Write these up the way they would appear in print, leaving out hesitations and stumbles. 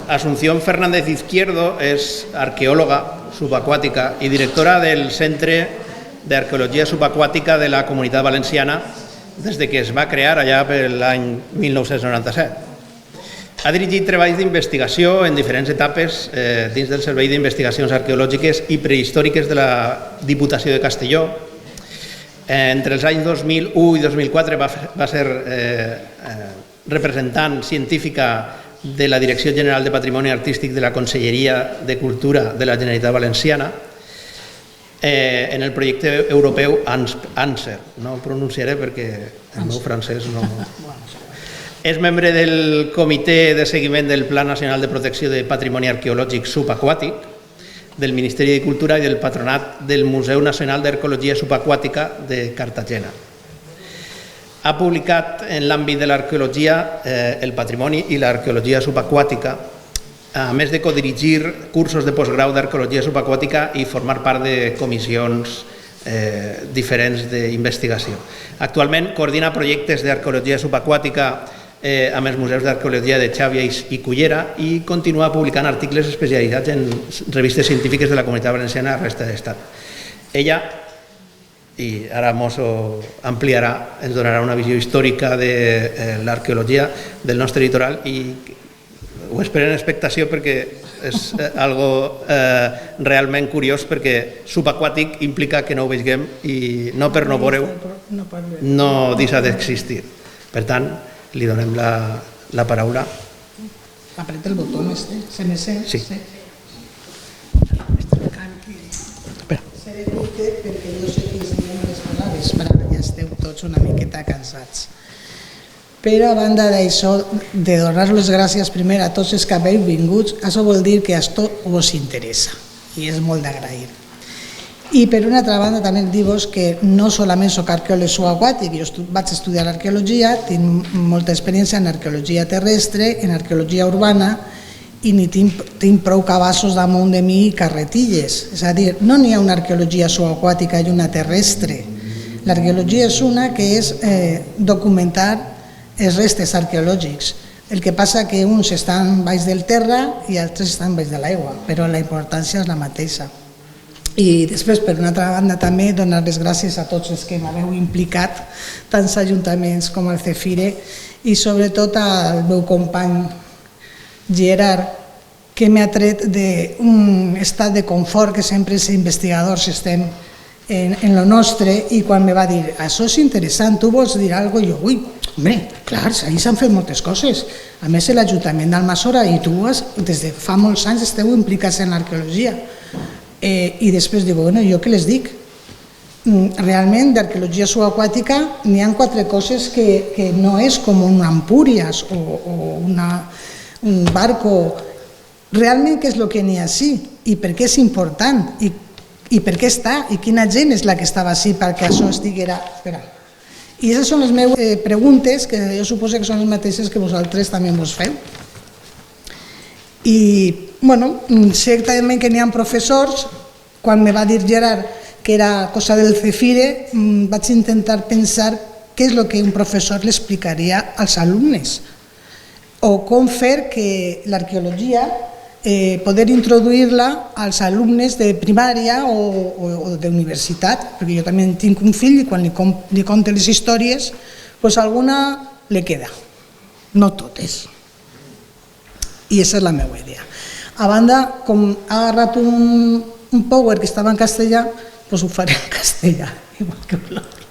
Asunción Fernández Izquierdo és arqueòloga subaquàtica i directora del Centre d'Arqueologia Subaquàtica de la Comunitat Valenciana des que es va crear allà per l'any 1997. Ha dirigit treballs d'investigació en diferents etapes dins del Servei d'Investigacions Arqueològiques i Prehistòriques de la Diputació de Castelló. Entre els anys 2001 i 2004 va ser representant científica de la Direcció General de Patrimoni Artístic de la Conselleria de Cultura de la Generalitat Valenciana en el projecte europeu ANSER. No ho pronunciaré perquè el meu francès no... És membre del Comitè de Seguiment del Pla Nacional de Protecció de Patrimoni Arqueològic Subaquàtic del Ministeri de Cultura i del Patronat del Museu Nacional d'Arqueologia Subaquàtica de Cartagena. Ha publicat en l'àmbit de l'arqueologia, el patrimoni i l'arqueologia subaquàtica, a més de codirigir cursos de postgrau d'arqueologia subaquàtica i formar part de comissions diferents d'investigació. Actualment coordina projectes d'arqueologia subaquàtica amb els museus d'arqueologia de Xàbia i Cullera i continua publicant articles especialitzats en revistes científiques de la Comunitat Valenciana i la resta de l'Estat. Ella, i ara mos ho ampliarà, ens donarà una visió històrica de l'arqueologia del nostre litoral i ho espero en expectació perquè és algo realment curiós perquè subaquàtic implica que no ho veiem i no per no veure-ho no deixa d'existir. Per tant, li donem la paraula. Apreta el botó, CNC. Sí. Seré curta perquè jo sé que els diem les paraules, però ja esteu tots una miqueta cansats. Però a banda d'això, de donar les gràcies primer a tots els que habeu vingut, això vol dir que això us interessa i és molt d'agrair. I per una altra banda també dir-vos que no solament soc arqueòleg subaquàtic, jo vaig estudiar arqueologia, tinc molta experiència en arqueologia terrestre, en arqueologia urbana i ni tinc prou cabassos damunt de mi i carretilles. És a dir, no n'hi ha una arqueologia subaquàtica i una terrestre. L'arqueologia és una que és documentar els restes arqueològics. El que passa que uns estan baix del terra i altres estan baix de l'aigua, però la importància és la mateixa. I després, per una altra banda, també donar les gràcies a tots els que m'haveu implicat, tant els ajuntaments com el CEFIRE, i sobretot al meu company Gerard, que m'ha tret d'un estat de confort que sempre els investigadors estem en lo nostre, i quan me va dir, això és interessant, tu vols dir alguna cosa? I jo, ui, home, clar, ahir s'han fet moltes coses. A més, l'Ajuntament d'Almassora i tu, des de fa molts anys, esteu implicats en l'arqueologia. I després dic, bueno, jo què les dic? Realment, d'arqueologia subaquàtica n'hi ha 4 coses que no és com un Empúries o un barco. Realment, què és el que n'hi ha així? I per què és important? I per què està? I quina gent és la que estava així perquè això estiguera... I aquestes són les meves preguntes, que jo suposo que són les mateixes que vosaltres també vos feu. I, bueno, sé també que n'hi ha professors. Quan me va dir Gerard que era cosa del CEFIRE, vaig intentar pensar què és el que un professor li explicaria als alumnes o com fer que l'arqueologia, poder introduir-la als alumnes de primària o d'universitat, perquè jo també tinc un fill i quan li conto les històries, doncs alguna li queda, no totes. I aquesta és la meva idea. A banda, com ha agarrat un power que estava en castellà, doncs ho faré en castellà, igual que l'altre.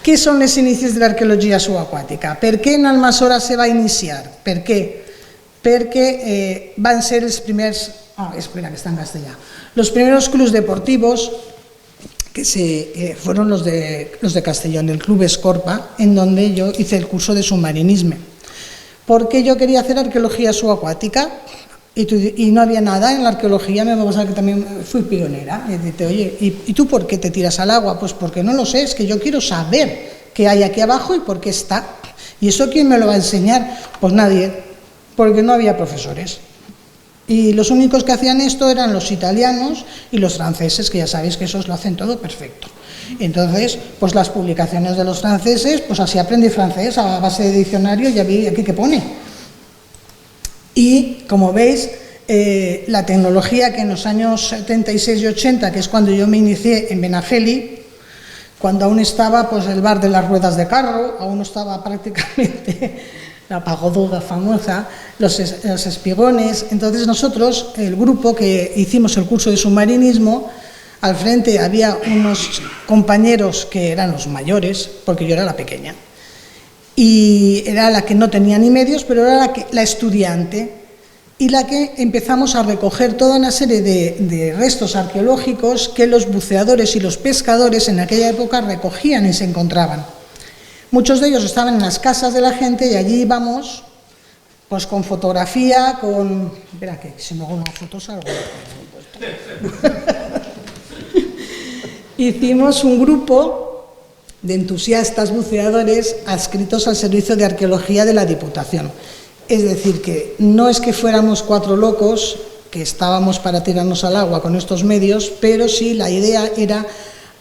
Què són els inicis de l'arqueologia subaquàtica? Per què en Almassora se va iniciar? Per què? Perquè van ser els primers... espera, que està en castellà. Los primeros clubs deportivos que fueron los de Castellón, el Club Escorpa, en donde yo hice el curso de submarinismo. Porque yo quería hacer arqueología subacuática y no había nada en la arqueología. Me va a pasar que también fui pionera. Y dije, oye, ¿y tú por qué te tiras al agua? Pues porque no lo sé, es que yo quiero saber qué hay aquí abajo y por qué está. ¿Y eso quién me lo va a enseñar? Pues nadie, porque no había profesores. Y los únicos que hacían esto eran los italianos y los franceses, que ya sabéis que esos lo hacen todo perfecto. Entonces, pues las publicaciones de los franceses, pues así aprendí francés a base de diccionario y ya vi aquí que pone. Y, como veis, la tecnología que en los años 76 y 80, que es cuando yo me inicié en Benafeli, cuando aún estaba pues, el bar de las ruedas de carro, aún no estaba prácticamente la pagoda famosa, los espigones. Entonces nosotros, el grupo que hicimos el curso de submarinismo, al frente había unos compañeros que eran los mayores, porque yo era la pequeña, y era la que no tenía ni medios, pero era la estudiante, y la que empezamos a recoger toda una serie de restos arqueológicos que los buceadores y los pescadores en aquella época recogían y se encontraban. Muchos de ellos estaban en las casas de la gente y allí íbamos pues con fotografía, con... Espera, que si me hago una foto salgo. Hicimos un grupo de entusiastas buceadores adscritos al Servicio de Arqueología de la Diputación. Es decir, que no es que fuéramos 4 locos que estábamos para tirarnos al agua con estos medios, pero sí la idea era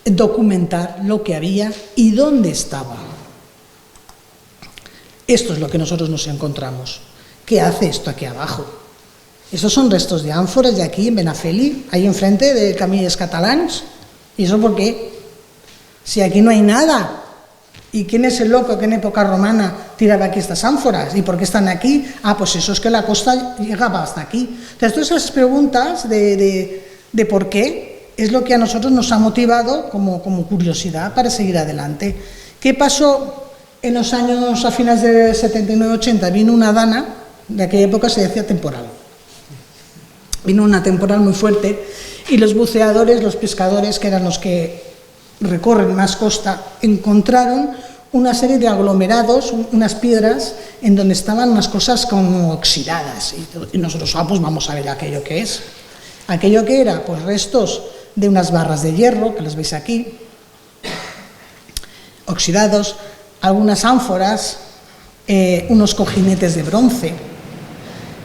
documentar lo que había y dónde estaba. Esto es lo que nosotros nos encontramos. ¿Qué hace esto aquí abajo? Esos son restos de ánforas de aquí en Benafeli, ahí enfrente de Camilles Catalans. ¿Y eso por qué? Si aquí no hay nada. ¿Y quién es el loco que en época romana tiraba aquí estas ánforas? ¿Y por qué están aquí? Ah, pues eso es que la costa llegaba hasta aquí. Entonces, todas esas preguntas de por qué es lo que a nosotros nos ha motivado como curiosidad para seguir adelante. ¿Qué pasó en los años a finales de 79-80? Vino una dana, de aquella época se decía temporal. Vino una temporal muy fuerte y los buceadores, los pescadores, que eran los que recorren más costa, encontraron una serie de aglomerados, unas piedras, en donde estaban unas cosas como oxidadas. Y nosotros, pues vamos a ver aquello que es. Aquello que era, pues restos de unas barras de hierro, que las veis aquí, oxidados, algunas ánforas, unos cojinetes de bronce.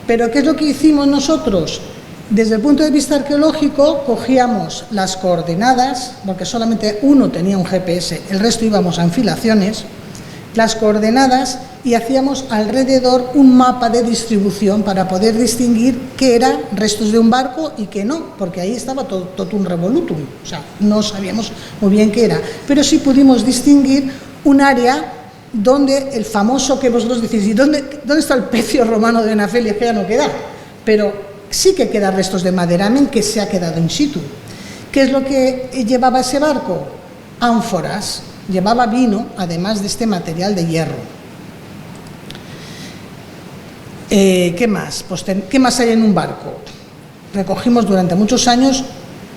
Pero ¿qué es lo que hicimos nosotros? Desde el punto de vista arqueológico, cogíamos las coordenadas, porque solamente uno tenía un GPS, el resto íbamos a enfilaciones, las coordenadas, y hacíamos alrededor un mapa de distribución para poder distinguir qué eran restos de un barco y qué no, porque ahí estaba todo un revolutum, o sea, no sabíamos muy bien qué era, pero sí pudimos distinguir un área donde el famoso que vosotros decís, ¿y dónde está el pecio romano de Benafeli? Es que ya no queda, pero sí que quedan restos de maderamen que se ha quedado in situ. ¿Qué es lo que llevaba ese barco? Ánforas, llevaba vino, además de este material de hierro. ¿Qué más? Pues, ¿qué más hay en un barco? Recogimos durante muchos años,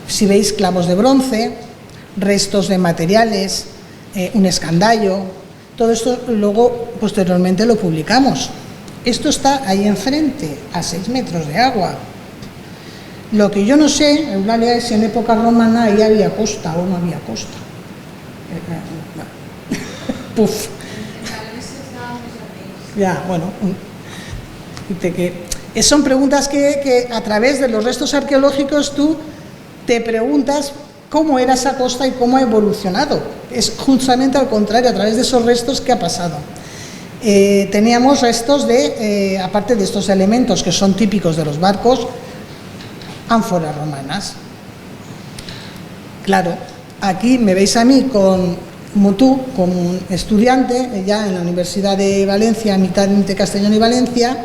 si veis, clavos de bronce, restos de materiales, un escandallo. Todo esto luego, posteriormente, lo publicamos. Esto está ahí enfrente, a 6 metros de agua. Lo que yo no sé, Eulalia, es si en época romana ahí había costa o no había costa. Puf. Ya, bueno. Son preguntas que a través de los restos arqueológicos tú te preguntas cómo era esa costa y cómo ha evolucionado. Es justamente al contrario, a través de esos restos que ha pasado. Teníamos restos de, aparte de estos elementos que son típicos de los barcos, ánforas romanas. Claro, aquí me veis a mí como un estudiante, ya en la Universidad de Valencia, mitad entre Castellón y Valencia,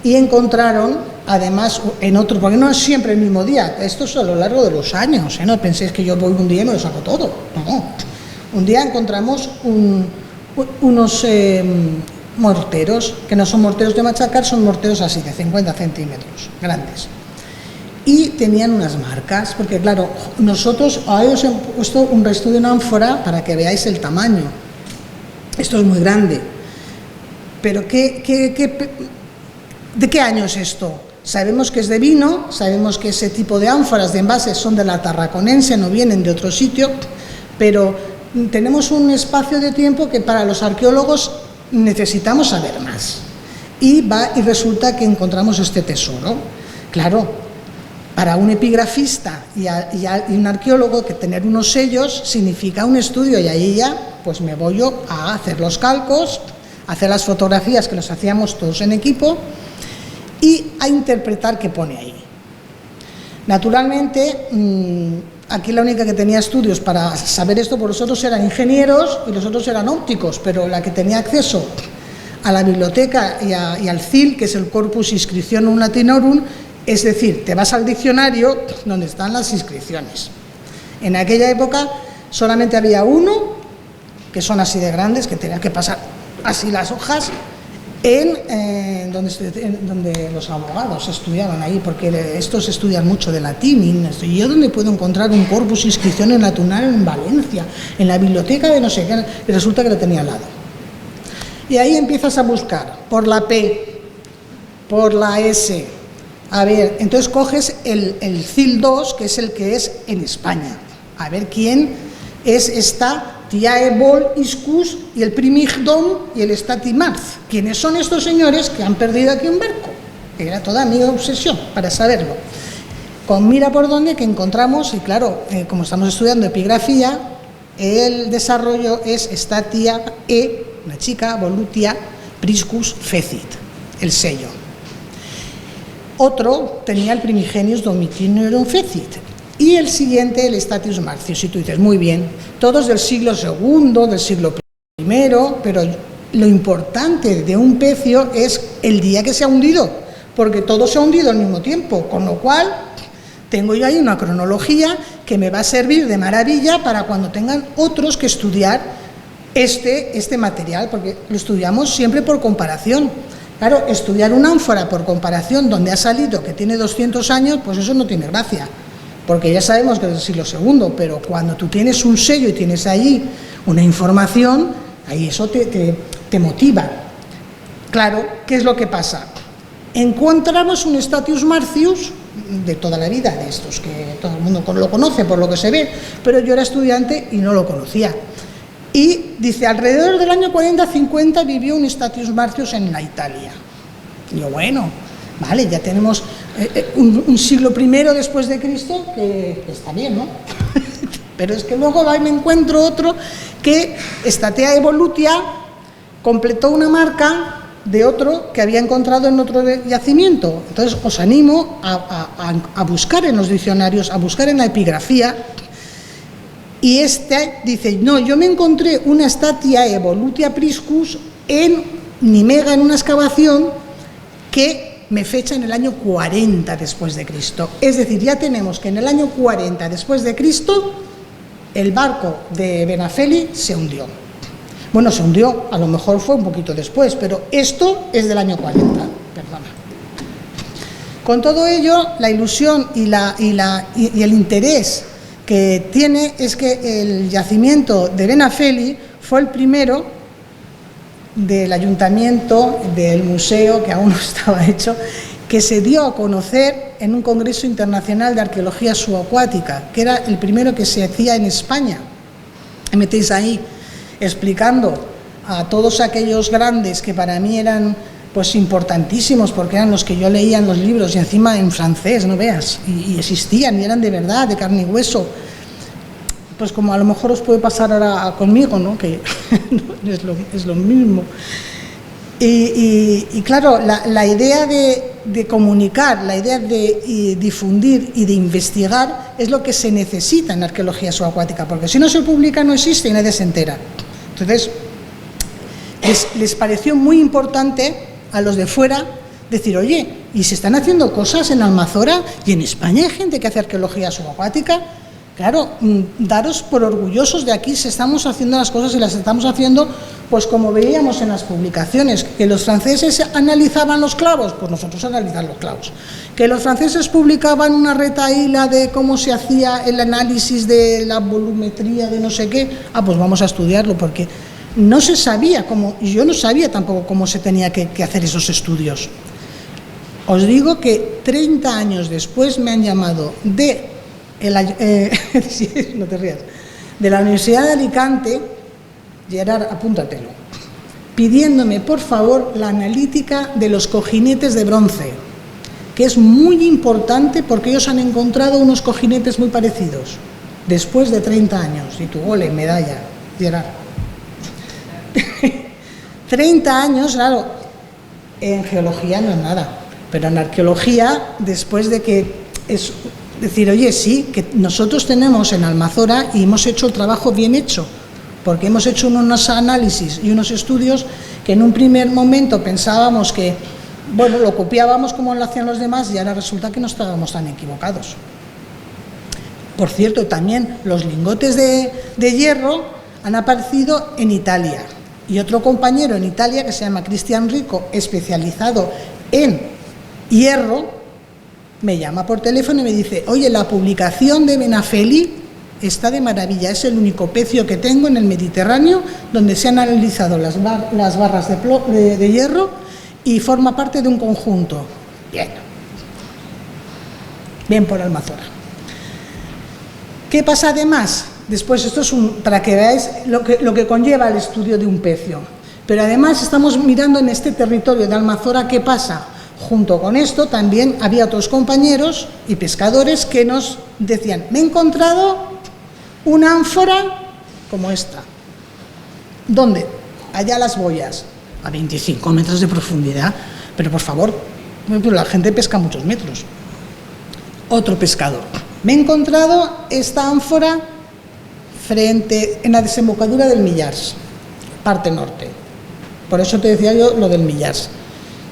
y encontraron, además, en otro, porque no es siempre el mismo día, esto es a lo largo de los años, no penséis que yo voy un día y me lo saco todo, no. Un día encontramos unos morteros, que no son morteros de machacar, son morteros así, de 50 centímetros, grandes. Y tenían unas marcas, porque claro, nosotros, ahora os he puesto un resto de una ánfora para que veáis el tamaño. Esto es muy grande. Pero ¿de qué año es esto? Sabemos que es de vino, sabemos que ese tipo de ánforas de envases son de la Tarraconense, no vienen de otro sitio, pero tenemos un espacio de tiempo que para los arqueólogos necesitamos saber más. Y resulta que encontramos este tesoro. Claro, para un epigrafista y un arqueólogo, que tener unos sellos significa un estudio, y ahí ya pues me voy yo a hacer los calcos, a hacer las fotografías que los hacíamos todos en equipo, y a interpretar qué pone ahí. Naturalmente, aquí la única que tenía estudios para saber esto, por los otros eran ingenieros y los otros eran ópticos, pero la que tenía acceso a la biblioteca y al CIL, que es el Corpus Inscriptionum Latinorum, es decir, te vas al diccionario donde están las inscripciones. En aquella época solamente había uno, que son así de grandes, que tenías que pasar así las hojas, donde los abogados estudiaban ahí, porque estos estudian mucho de latín, y yo donde puedo encontrar un Corpus Inscriptionum Latinorum en Valencia, en la biblioteca de no sé qué, y resulta que lo tenía al lado. Y ahí empiezas a buscar por la P, por la S. A ver, entonces coges el CIL 2, que es el que es en España. A ver quién es esta Tiae Vol Iscus y el Primigdom y el Statimarz. ¿Quiénes son estos señores que han perdido aquí un barco? Era toda mi obsesión para saberlo. Con mira por dónde que encontramos, y claro, como estamos estudiando epigrafía, el desarrollo es Statia E, una chica, Volutia Priscus Fecit, el sello. Otro tenía el Primigenius Domitiorum Fecit y el siguiente el Statius Martius. Y tú dices, muy bien, todos del siglo II, del siglo I, pero lo importante de un pecio es el día que se ha hundido, porque todo se ha hundido al mismo tiempo, con lo cual tengo yo ahí una cronología que me va a servir de maravilla para cuando tengan otros que estudiar este material, porque lo estudiamos siempre por comparación. Claro, estudiar una ánfora por comparación donde ha salido que tiene 200 años, pues eso no tiene gracia, porque ya sabemos que es del siglo II, pero cuando tú tienes un sello y tienes ahí una información, ahí eso te motiva. Claro, ¿qué es lo que pasa? Encontramos un Statius Martius de toda la vida, de estos que todo el mundo lo conoce por lo que se ve, pero yo era estudiante y no lo conocía. Y dice, alrededor del año 40-50 vivió un Statius Martius en la Italia. Y yo, bueno, vale, ya tenemos un siglo I después de Cristo, que está bien, ¿no? Pero es que luego me encuentro otro que Statia Evolutia completó una marca de otro que había encontrado en otro yacimiento. Entonces os animo a buscar en los diccionarios, a buscar en la epigrafía. Y dice, no, yo me encontré una Statia Evolutia Priscus en Nimega, en una excavación que me fecha en el año 40 después de Cristo. Es decir, ya tenemos que en el año 40 después de Cristo el barco de Benafeli se hundió. Bueno, se hundió, a lo mejor fue un poquito después, pero esto es del año 40, perdona. Con todo ello, la ilusión y el interés que tiene es que el yacimiento de Benafeli fue el primero del ayuntamiento, del museo, que aún no estaba hecho, que se dio a conocer en un congreso internacional de arqueología subacuática, que era el primero que se hacía en España. Me metéis ahí explicando a todos aquellos grandes que para mí eran pues importantísimos, porque eran los que yo leía en los libros y encima en francés, no veas, y existían y eran de verdad, de carne y hueso. Pues como a lo mejor os puede pasar ahora conmigo, ¿no? Que es lo mismo. Y claro, la idea de comunicar, la idea de difundir y de investigar es lo que se necesita en arqueología subacuática, porque si no se publica no existe y nadie se entera. Entonces, les pareció muy importante a los de fuera decir, oye, ¿y se están haciendo cosas en Almazora y en España hay gente que hace arqueología subacuática? Claro, daros por orgullosos de aquí, se estamos haciendo las cosas y las estamos haciendo, pues como veíamos en las publicaciones, que los franceses analizaban los clavos, pues nosotros analizamos los clavos. Que los franceses publicaban una retahíla de cómo se hacía el análisis de la volumetría de no sé qué, pues vamos a estudiarlo, porque no se sabía cómo, y yo no sabía tampoco cómo se tenía que hacer esos estudios. Os digo que 30 años después me han llamado no te rías, de la Universidad de Alicante, Gerard, apúntatelo, pidiéndome por favor la analítica de los cojinetes de bronce, que es muy importante porque ellos han encontrado unos cojinetes muy parecidos, después de 30 años, y tu gole, medalla, Gerard. 30 años, claro, en geología no es nada, Pero en arqueología, después de que es decir, oye, sí, que nosotros tenemos en Almazora y hemos hecho el trabajo bien hecho, porque hemos hecho unos análisis y unos estudios que en un primer momento pensábamos que, bueno, lo copiábamos como lo hacían los demás y ahora resulta que no estábamos tan equivocados. Por cierto, también los lingotes de hierro han aparecido en Italia. Y otro compañero en Italia, que se llama Cristian Rico, especializado en hierro, me llama por teléfono y me dice, oye, la publicación de Benafeli está de maravilla, es el único pecio que tengo en el Mediterráneo donde se han analizado las barras de hierro y forma parte de un conjunto. Bien. Bien por Almazora. ¿Qué pasa además? Después, esto es para que veáis lo que conlleva el estudio de un pecio. Pero además estamos mirando en este territorio de Almazora qué pasa. Junto con esto también había otros compañeros y pescadores que nos decían, me he encontrado una ánfora como esta. ¿Dónde? Allá Las Boyas, a 25 metros de profundidad. Pero por favor, la gente pesca muchos metros. Otro pescador. Me he encontrado esta ánfora en la desembocadura del Millars, parte norte. Por eso te decía yo lo del Millars.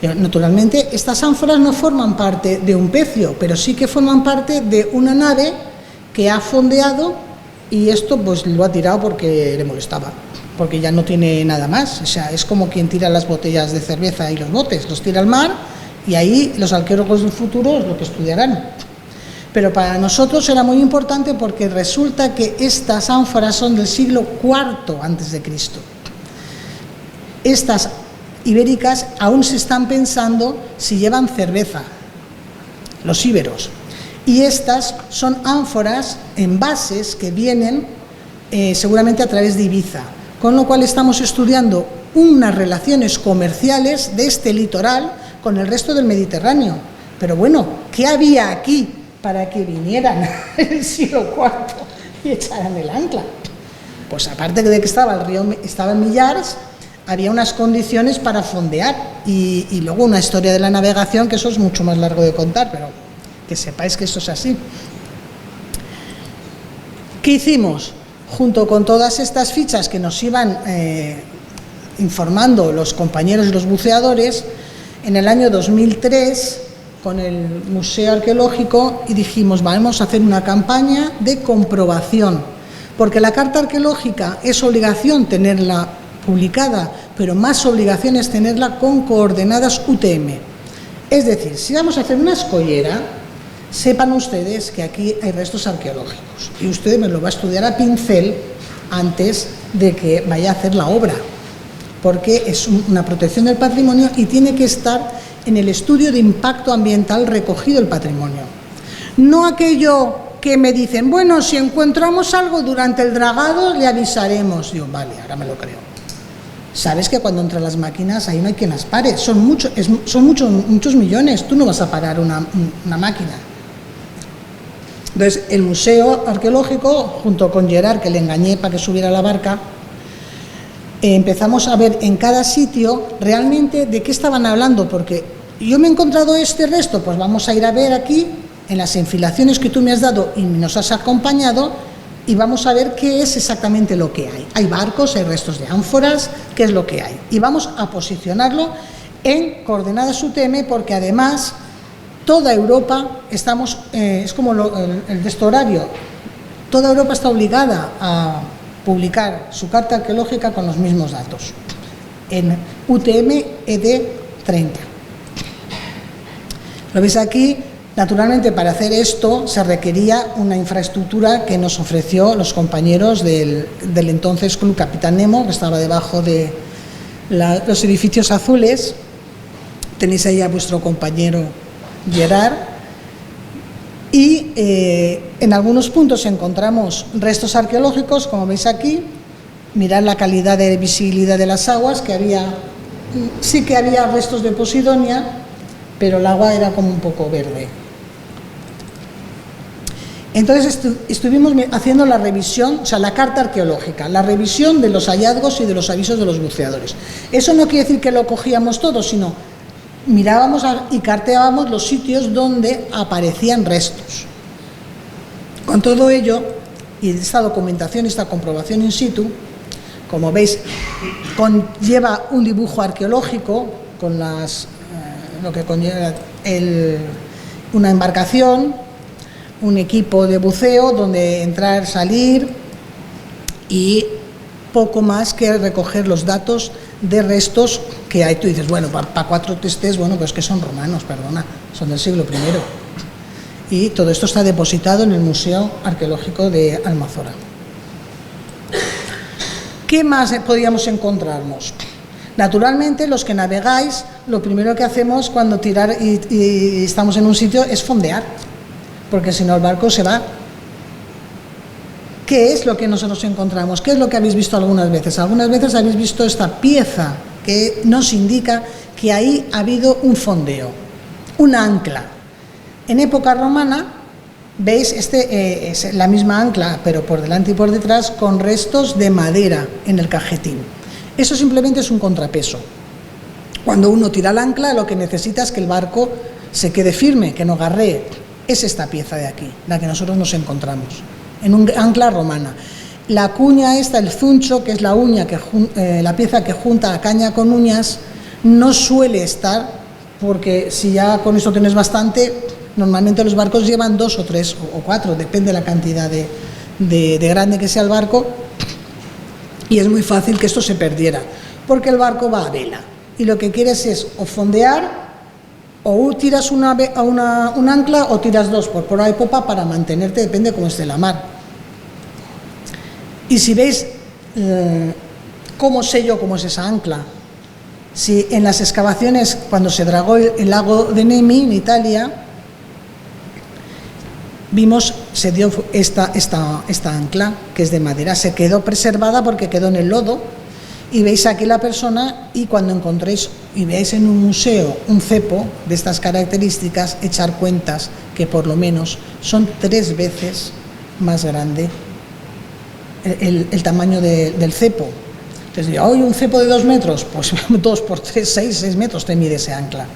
Naturalmente, estas ánforas no forman parte de un pecio, pero sí que forman parte de una nave que ha fondeado y esto pues lo ha tirado porque le molestaba, porque ya no tiene nada más. O sea, es como quien tira las botellas de cerveza y los botes, los tira al mar y ahí los arqueólogos del futuro es lo que estudiarán. Pero para nosotros era muy importante porque resulta que estas ánforas son del siglo IV a.C. Estas ibéricas aún se están pensando si llevan cerveza, los íberos. Y estas son ánforas, envases que vienen seguramente a través de Ibiza. Con lo cual estamos estudiando unas relaciones comerciales de este litoral con el resto del Mediterráneo. Pero bueno, ¿qué había aquí para que vinieran en el siglo IV y echaran el ancla? Pues aparte de que estaba el río, estaba en Millars, había unas condiciones para fondear y luego una historia de la navegación, que eso es mucho más largo de contar, pero que sepáis que esto es así. ¿Qué hicimos? Junto con todas estas fichas que nos iban informando los compañeros y los buceadores, en el año 2003, con el Museo Arqueológico, y dijimos, vamos a hacer una campaña de comprobación, porque la carta arqueológica es obligación tenerla publicada, pero más obligación es tenerla con coordenadas UTM. Es decir, si vamos a hacer una escollera, sepan ustedes que aquí hay restos arqueológicos y usted me lo va a estudiar a pincel antes de que vaya a hacer la obra, porque es una protección del patrimonio y tiene que estar en el estudio de impacto ambiental recogido el patrimonio. No aquello que me dicen, bueno, si encontramos algo durante el dragado le avisaremos. Digo, vale, ahora me lo creo. Sabes que cuando entran las máquinas ahí no hay quien las pare, son muchos millones, tú no vas a parar una máquina. Entonces, el Museo Arqueológico, junto con Gerard, que le engañé para que subiera a la barca, empezamos a ver en cada sitio realmente de qué estaban hablando, porque yo me he encontrado este resto, pues vamos a ir a ver aquí, en las enfilaciones que tú me has dado y nos has acompañado, y vamos a ver qué es exactamente lo que hay. Hay barcos, hay restos de ánforas, qué es lo que hay. Y vamos a posicionarlo en coordenadas UTM, porque además toda Europa estamos, es como el de este horario, toda Europa está obligada a publicar su carta arqueológica con los mismos datos, en UTM ED 30. Lo veis aquí. Naturalmente, para hacer esto se requería una infraestructura que nos ofreció los compañeros del entonces Club Capitán Nemo, que estaba debajo de los edificios azules. Tenéis ahí a vuestro compañero Gerard. Y en algunos puntos encontramos restos arqueológicos, como veis aquí. Mirad la calidad de visibilidad de las aguas, sí que había restos de Posidonia, pero el agua era como un poco verde. Entonces estuvimos haciendo la revisión, o sea, la carta arqueológica, la revisión de los hallazgos y de los avisos de los buceadores. Eso no quiere decir que lo cogíamos todo, sino mirábamos y carteábamos los sitios donde aparecían restos. Con todo ello, y esta documentación, esta comprobación in situ, como veis, conlleva un dibujo arqueológico con lo que conlleva una embarcación, un equipo de buceo donde entrar, salir y poco más que recoger los datos de restos que hay. Tú dices, bueno, para 4 testes, bueno, pues que son romanos, perdona, son del siglo I. Y todo esto está depositado en el Museo Arqueológico de Almanzora. ¿Qué más podríamos encontrarnos? Naturalmente, los que navegáis, lo primero que hacemos cuando tirar y estamos en un sitio es fondear, porque si no el barco se va. ¿Qué es lo que nosotros encontramos? ¿Qué es lo que habéis visto algunas veces? Algunas veces habéis visto esta pieza que nos indica que ahí ha habido un fondeo, un ancla. En época romana, veis, es la misma ancla, pero por delante y por detrás, con restos de madera en el cajetín. Eso simplemente es un contrapeso. Cuando uno tira el ancla, lo que necesita es que el barco se quede firme, que no garree. Es esta pieza de aquí, la que nosotros nos encontramos, en un ancla romana. La cuña esta, el zuncho, que es la uña, la pieza que junta la caña con uñas, no suele estar, porque si ya con eso tienes bastante, normalmente los barcos llevan 2 o 3 o 4, depende de la cantidad de grande que sea el barco, y es muy fácil que esto se perdiera, porque el barco va a vela, y lo que quieres es o fondear, o tiras un ancla o tiras 2 por proa y popa para mantenerte, depende de cómo esté la mar. Y si veis cómo sé yo cómo es esa ancla, si en las excavaciones, cuando se dragó el lago de Nemi en Italia, vimos, se dio esta ancla, que es de madera, se quedó preservada porque quedó en el lodo, y veis aquí la persona, y cuando encontréis y veáis en un museo un cepo de estas características, echar cuentas que por lo menos son 3 veces más grande el tamaño del cepo. Entonces digo, ¿hoy un cepo de 2 metros? Pues 2 por 3, 6 metros te mide ese ancla.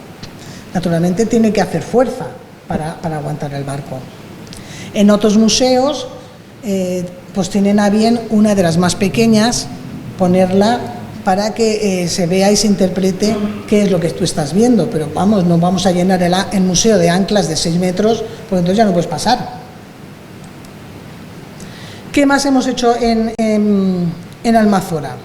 Naturalmente tiene que hacer fuerza para aguantar el barco. En otros museos pues tienen a bien una de las más pequeñas, ponerla para que se vea y se interprete qué es lo que tú estás viendo, pero vamos, no vamos a llenar el museo de anclas de 6 metros, pues entonces ya no puedes pasar. ¿Qué más hemos hecho en Almanzora?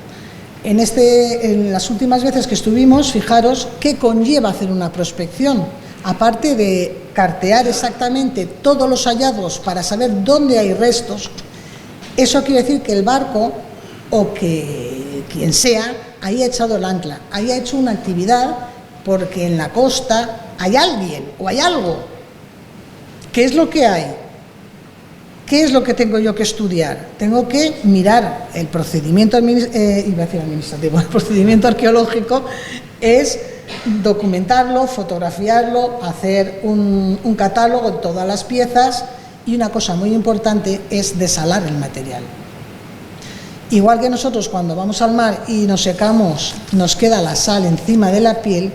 En las últimas veces que estuvimos, fijaros qué conlleva hacer una prospección, aparte de cartear exactamente todos los hallazgos para saber dónde hay restos. Eso quiere decir que el barco, o que quien sea, ahí ha echado el ancla, ahí ha hecho una actividad porque en la costa hay alguien o hay algo. ¿Qué es lo que hay? ¿Qué es lo que tengo yo que estudiar? Tengo que mirar el procedimiento administrativo, el procedimiento arqueológico es documentarlo, fotografiarlo, hacer un catálogo de todas las piezas, y una cosa muy importante es desalar el material. Igual que nosotros cuando vamos al mar y nos secamos, nos queda la sal encima de la piel,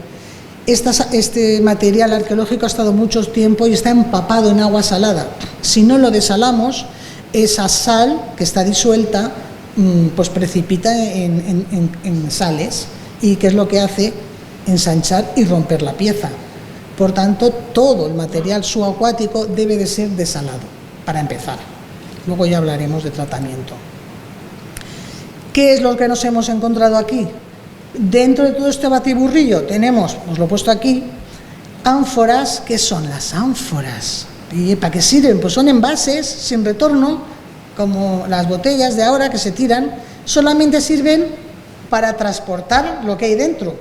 este material arqueológico ha estado mucho tiempo y está empapado en agua salada. Si no lo desalamos, esa sal que está disuelta pues precipita en sales, y ¿qué es lo que hace? Ensanchar y romper la pieza. Por tanto, todo el material subacuático debe de ser desalado, para empezar. Luego ya hablaremos de tratamiento. ¿Qué es lo que nos hemos encontrado aquí? Dentro de todo este batiburrillo tenemos, os lo he puesto aquí, ánforas. ¿Qué son las ánforas? ¿Y para qué sirven? Pues son envases sin retorno, como las botellas de ahora que se tiran, solamente sirven para transportar lo que hay dentro.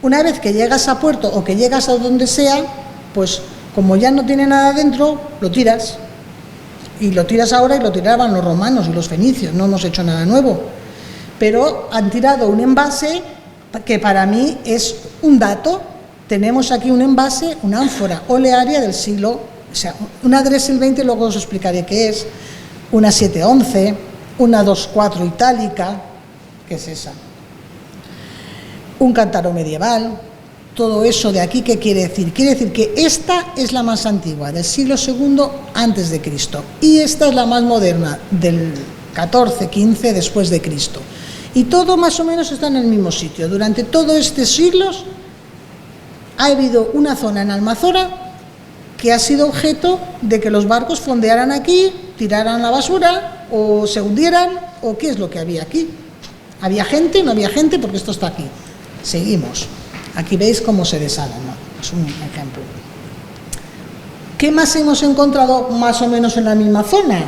Una vez que llegas a puerto o que llegas a donde sea, pues como ya no tiene nada dentro, lo tiras. Y lo tiras ahora, y lo tiraban los romanos y los fenicios, no hemos hecho nada nuevo. Pero han tirado un envase que para mí es un dato. Tenemos aquí un envase, una ánfora olearia del siglo, o sea, una Dresel 20, luego os explicaré qué es, una 711, una 24 itálica, ¿qué es esa? Un cántaro medieval, todo eso de aquí, ¿qué quiere decir? Quiere decir que esta es la más antigua, del siglo II antes de Cristo, y esta es la más moderna, del 14, 15 después de Cristo. Y todo más o menos está en el mismo sitio. Durante todos estos siglos ha habido una zona en Almazora que ha sido objeto de que los barcos fondearan aquí, tiraran la basura o se hundieran, o qué es lo que había aquí. ¿Había gente? ¿No había gente? Porque esto está aquí. Seguimos. Aquí veis cómo se desala, ¿no? Es un ejemplo. ¿Qué más hemos encontrado más o menos en la misma zona?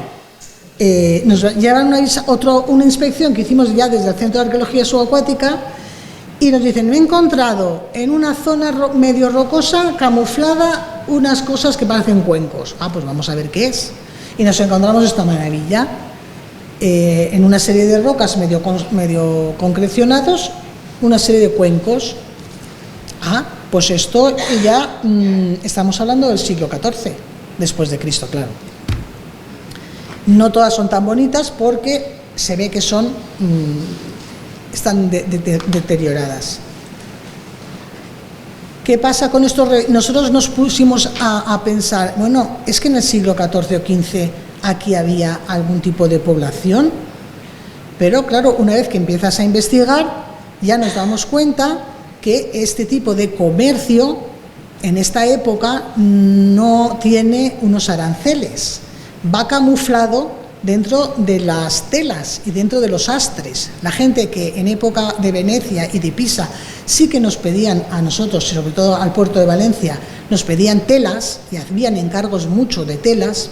Nos llevan una inspección que hicimos ya desde el Centro de Arqueología Subacuática y nos dicen, me he encontrado en una zona medio rocosa, camuflada, unas cosas que parecen cuencos. Pues vamos a ver qué es. Y nos encontramos esta maravilla, en una serie de rocas medio concrecionados, una serie de cuencos. Pues esto ya estamos hablando del siglo XIV, después de Cristo, claro. No todas son tan bonitas porque se ve que están deterioradas. ¿Qué pasa con esto? Nosotros nos pusimos a pensar, bueno, es que en el siglo XIV o XV aquí había algún tipo de población, pero claro, una vez que empiezas a investigar, ya nos damos cuenta que este tipo de comercio en esta época no tiene unos aranceles, va camuflado dentro de las telas y dentro de los astres. La gente que en época de Venecia y de Pisa sí que nos pedían a nosotros, sobre todo al puerto de Valencia, nos pedían telas y hacían encargos mucho de telas.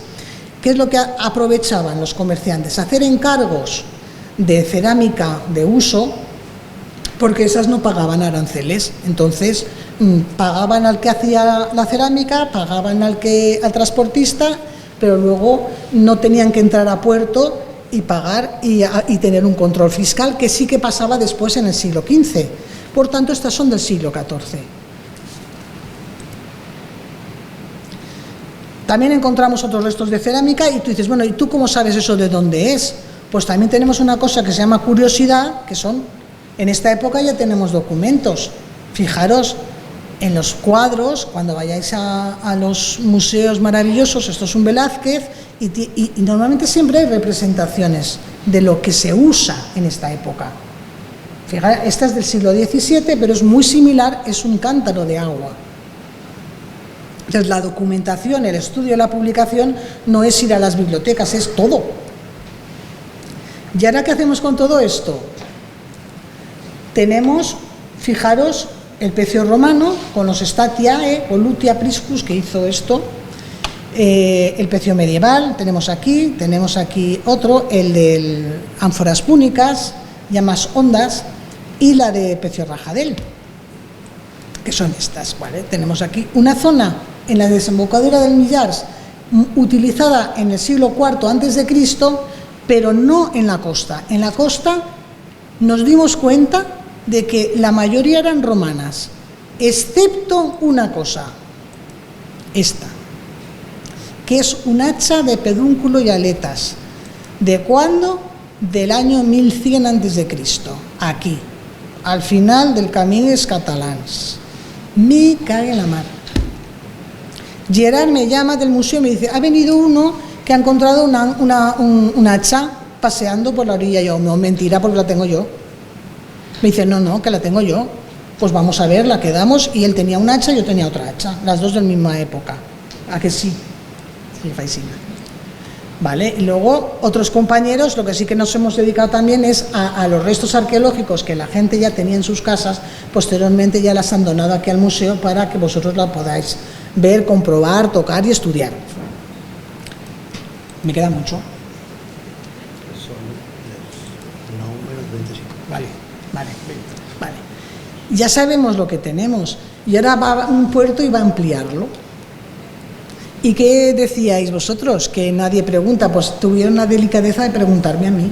¿Qué es lo que aprovechaban los comerciantes? Hacer encargos de cerámica de uso, porque esas no pagaban aranceles. Entonces pagaban al que hacía la cerámica, pagaban al transportista, pero luego no tenían que entrar a puerto y pagar y tener un control fiscal, que sí que pasaba después en el siglo XV. Por tanto, estas son del siglo XIV. También encontramos otros restos de cerámica y tú dices, bueno, ¿y tú cómo sabes eso de dónde es? Pues también tenemos una cosa que se llama curiosidad, que en esta época ya tenemos documentos. Fijaros, en los cuadros, cuando vayáis a los museos maravillosos, esto es un Velázquez, y normalmente siempre hay representaciones de lo que se usa en esta época. Fijaros, esta es del siglo XVII, pero es muy similar, es un cántaro de agua. Entonces, la documentación, el estudio y la publicación no es ir a las bibliotecas, es todo. ¿Y ahora qué hacemos con todo esto? Tenemos, fijaros, el pecio romano con los statiae, con Lutia Priscus, que hizo esto, el pecio medieval, tenemos aquí otro, el de ánforas púnicas, ya más hondas, y la de pecio rajadel, que son estas, ¿vale? Tenemos aquí una zona en la desembocadura del Millars, utilizada en el siglo IV antes de Cristo, pero no en la costa. En la costa nos dimos cuenta de que la mayoría eran romanas, excepto una cosa, esta, que es un hacha de pedúnculo y aletas. ¿De cuándo? Del año 1100 a.C., aquí, al final del Camins Catalans. Me cague en la mar. Gerard me llama del museo y me dice, ha venido uno que ha encontrado un hacha paseando por la orilla. Yo, no, mentira, porque la tengo yo. Me dice, no, que la tengo yo. Pues vamos a ver, la quedamos, y él tenía un hacha y yo tenía otra hacha, las dos de la misma época. ¿A que sí? Sí, Faisina. Vale, y luego otros compañeros, lo que sí que nos hemos dedicado también es a los restos arqueológicos que la gente ya tenía en sus casas, posteriormente ya las han donado aquí al museo para que vosotros la podáis ver, comprobar, tocar y estudiar. ¿Me queda mucho? Vale. Ya sabemos lo que tenemos y ahora va a un puerto y va a ampliarlo. ¿Y qué decíais vosotros? Que nadie pregunta. Pues tuvieron la delicadeza de preguntarme a mí.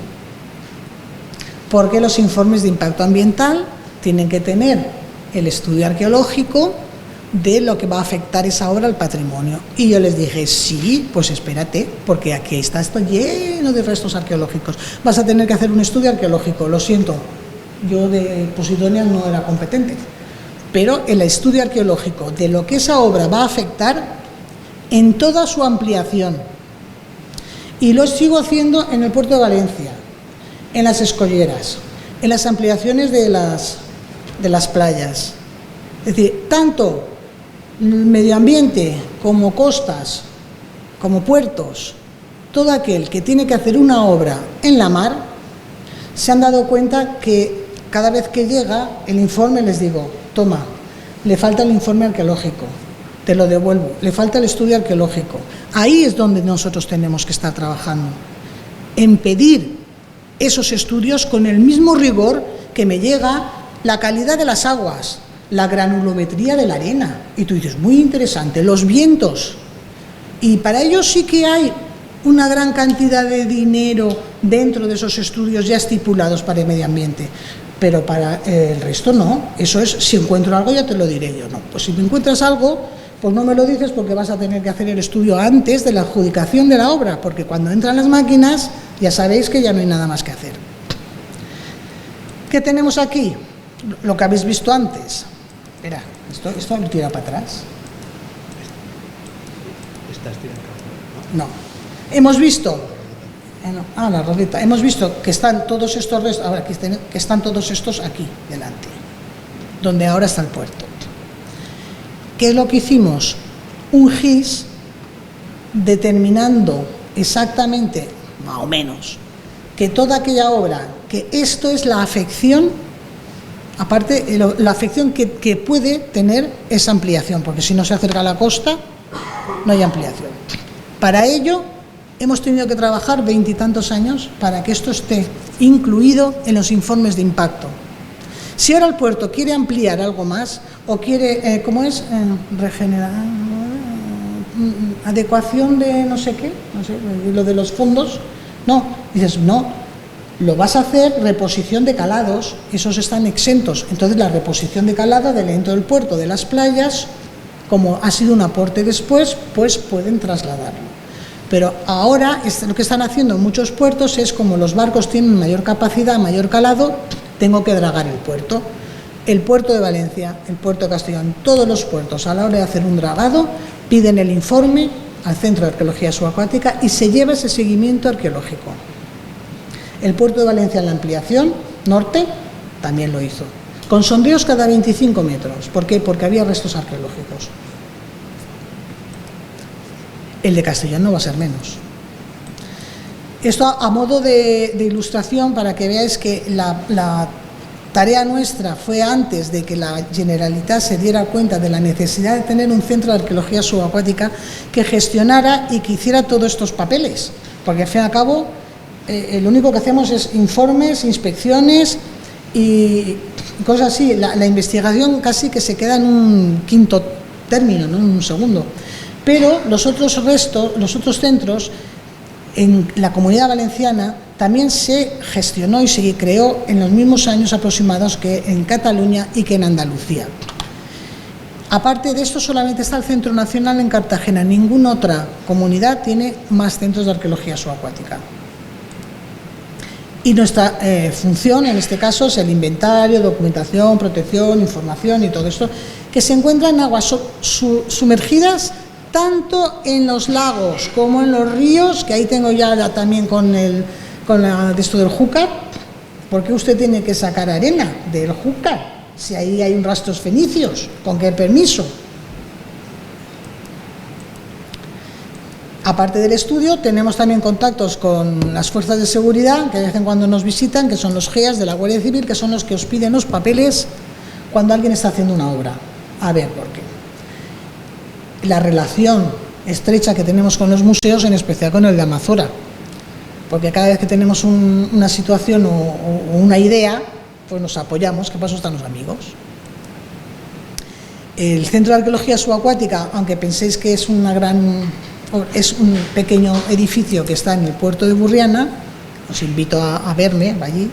Porque los informes de impacto ambiental tienen que tener el estudio arqueológico de lo que va a afectar esa obra al patrimonio. Y yo les dije, sí, pues espérate, porque aquí está esto lleno de restos arqueológicos. Vas a tener que hacer un estudio arqueológico, lo siento. Yo de Posidonia no era competente. pero el estudio arqueológico de lo que esa obra va a afectar en toda su ampliación. Y lo sigo haciendo en el puerto de Valencia, en las escolleras, en las ampliaciones de las playas. Es decir, tanto medio ambiente como costas, como puertos, todo aquel que tiene que hacer una obra en la mar, se han dado cuenta que cada vez que llega el informe les digo, toma, le falta el informe arqueológico, te lo devuelvo, le falta el estudio arqueológico. Ahí es donde nosotros tenemos que estar trabajando, en pedir esos estudios con el mismo rigor que me llega la calidad de las aguas, la granulometría de la arena. Y tú dices, muy interesante, los vientos. Y para ello sí que hay una gran cantidad de dinero dentro de esos estudios ya estipulados para el medio ambiente. Pero para el resto no. Eso es, si encuentro algo ya te lo diré yo. No, pues si me encuentras algo, pues no me lo dices porque vas a tener que hacer el estudio antes de la adjudicación de la obra, porque cuando entran las máquinas ya sabéis que ya no hay nada más que hacer. ¿Qué tenemos aquí? Lo que habéis visto antes. Espera, esto lo tira para atrás. No. Hemos visto, la rodeta. Hemos visto que están todos estos restos, ahora que están todos estos aquí delante, donde ahora está el puerto. ¿Qué es lo que hicimos? Un GIS determinando exactamente, más o menos, que toda aquella obra, que esto es la afección, aparte la afección que puede tener esa ampliación, porque si no se acerca a la costa, no hay ampliación. Para ello, hemos tenido que trabajar 20 y tantos años para que esto esté incluido en los informes de impacto. Si ahora el puerto quiere ampliar algo más, o quiere, regenerar, adecuación de no sé qué, no sé, lo de los fondos, no, dices, no, lo vas a hacer reposición de calados, esos están exentos. Entonces la reposición de calado dentro del puerto, de las playas, como ha sido un aporte después, pues pueden trasladarlo. Pero ahora lo que están haciendo en muchos puertos es, como los barcos tienen mayor capacidad, mayor calado, tengo que dragar el puerto. El puerto de Valencia, el puerto de Castellón, todos los puertos a la hora de hacer un dragado piden el informe al Centro de Arqueología Subacuática y se lleva ese seguimiento arqueológico. El puerto de Valencia en la ampliación norte también lo hizo, con sondeos cada 25 metros. ¿Por qué? Porque había restos arqueológicos. El de Castellón no va a ser menos. Esto a modo de ilustración para que veáis que la tarea nuestra fue antes de que la Generalitat se diera cuenta de la necesidad de tener un centro de arqueología subacuática que gestionara y que hiciera todos estos papeles, porque al fin y al cabo lo único que hacemos es informes, inspecciones y cosas así. La investigación casi que se queda en un quinto término, no en un segundo. Pero los otros centros en la Comunidad Valenciana también se gestionó y se creó en los mismos años aproximados que en Cataluña y que en Andalucía. Aparte de esto, solamente está el Centro Nacional en Cartagena. Ninguna otra comunidad tiene más centros de arqueología subacuática. Y nuestra función, en este caso, es el inventario, documentación, protección, información y todo esto, que se encuentra en aguas sumergidas, tanto en los lagos como en los ríos, que ahí tengo ya también con de esto del Júcar. ¿Por qué usted tiene que sacar arena del Júcar si ahí hay rastros fenicios? ¿Con qué permiso? Aparte del estudio, tenemos también contactos con las fuerzas de seguridad, que de vez en cuando nos visitan, que son los GEAS de la Guardia Civil, que son los que os piden los papeles cuando alguien está haciendo una obra. A ver, ¿por qué? La relación estrecha que tenemos con los museos, en especial con el de Amazora, porque cada vez que tenemos una situación o una idea, pues nos apoyamos, que para eso están los amigos. El Centro de Arqueología Subacuática, aunque penséis que es un pequeño edificio que está en el puerto de Burriana, os invito a verme allí,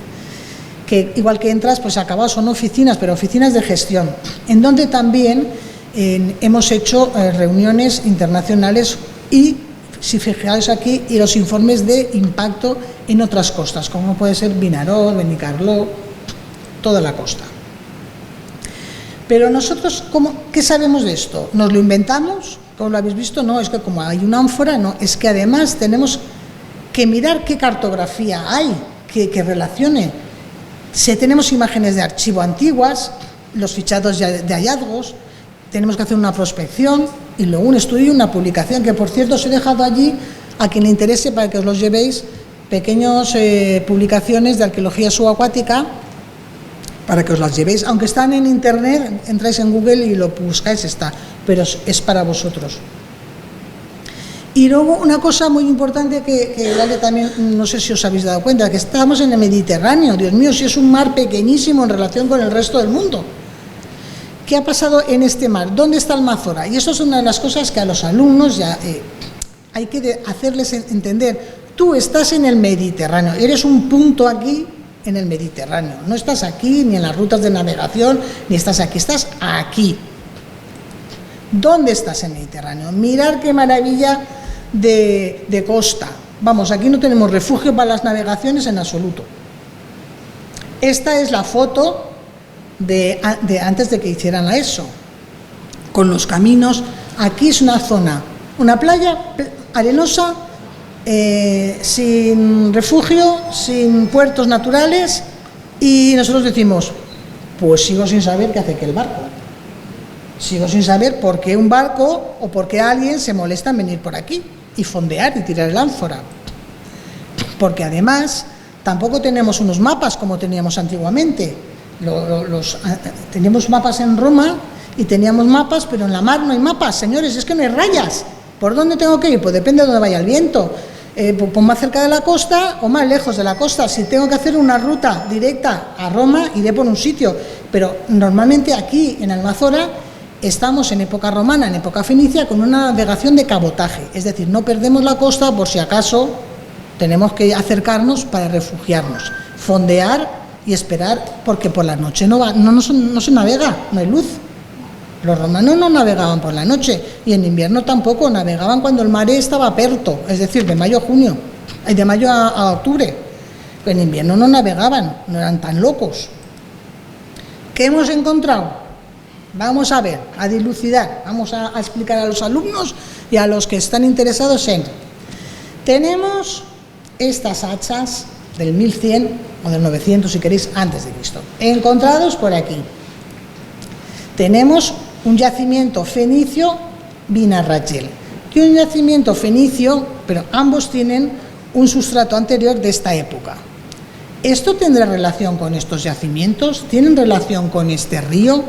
que igual que entras, pues acabados son oficinas, pero oficinas de gestión, en donde también hemos hecho reuniones internacionales y, si fijáis aquí, y los informes de impacto en otras costas, como puede ser Vinaròs, Benicarló, toda la costa. Pero nosotros, ¿qué sabemos de esto? ¿Nos lo inventamos? ¿Cómo lo habéis visto? No, es que como hay una ánfora, no, es que además tenemos que mirar qué cartografía hay, que relacione. Si tenemos imágenes de archivo antiguas, los fichados de hallazgos, tenemos que hacer una prospección y luego un estudio y una publicación, que por cierto os he dejado allí, a quien le interese, para que os los llevéis, pequeñas publicaciones de arqueología subacuática, para que os las llevéis, aunque están en internet, entráis en Google y lo buscáis, está, pero es para vosotros. Y luego una cosa muy importante que Lale también, no sé si os habéis dado cuenta, que estamos en el Mediterráneo. Dios mío, si es un mar pequeñísimo en relación con el resto del mundo. ¿Qué ha pasado en este mar? ¿Dónde está Almanzora? Y eso es una de las cosas que a los alumnos ya hay que hacerles entender. Tú estás en el Mediterráneo, eres un punto aquí en el Mediterráneo. No estás aquí ni en las rutas de navegación, ni estás aquí, estás aquí. ¿Dónde estás en el Mediterráneo? Mirad qué maravilla de costa. Vamos, aquí no tenemos refugio para las navegaciones en absoluto. Esta es la foto de antes de que hicieran la ESO, con los caminos. Aquí es una zona, una playa arenosa, sin refugio, sin puertos naturales, y nosotros decimos, pues sigo sin saber qué hace aquel barco. Sigo sin saber por qué un barco o por qué alguien se molesta en venir por aquí y fondear y tirar el ánfora. Porque además tampoco tenemos unos mapas como teníamos antiguamente. Teníamos mapas en Roma y teníamos mapas, pero en la mar no hay mapas, señores, es que no hay rayas. ¿Por dónde tengo que ir? Pues depende de dónde vaya el viento. Pues más cerca de la costa o más lejos de la costa. Si tengo que hacer una ruta directa a Roma, iré por un sitio. Pero normalmente aquí en Almanzora estamos en época romana, en época fenicia, con una navegación de cabotaje. Es decir, no perdemos la costa por si acaso tenemos que acercarnos para refugiarnos, fondear y esperar, porque por la noche no se navega, no hay luz. Los romanos no navegaban por la noche y en invierno tampoco, navegaban cuando el mar estaba aperto, es decir, de mayo a junio, de mayo a octubre. En invierno no navegaban, no eran tan locos. ¿Qué hemos encontrado? Vamos a ver, a dilucidar, vamos a explicar a los alumnos y a los que están interesados en. Tenemos estas hachas del 1100 o del 900, si queréis, antes de Cristo, encontrados por aquí. Tenemos un yacimiento fenicio, Binarrayel, y un yacimiento fenicio, pero ambos tienen un sustrato anterior de esta época. ¿Esto tendrá relación con estos yacimientos? ¿Tienen relación con este río?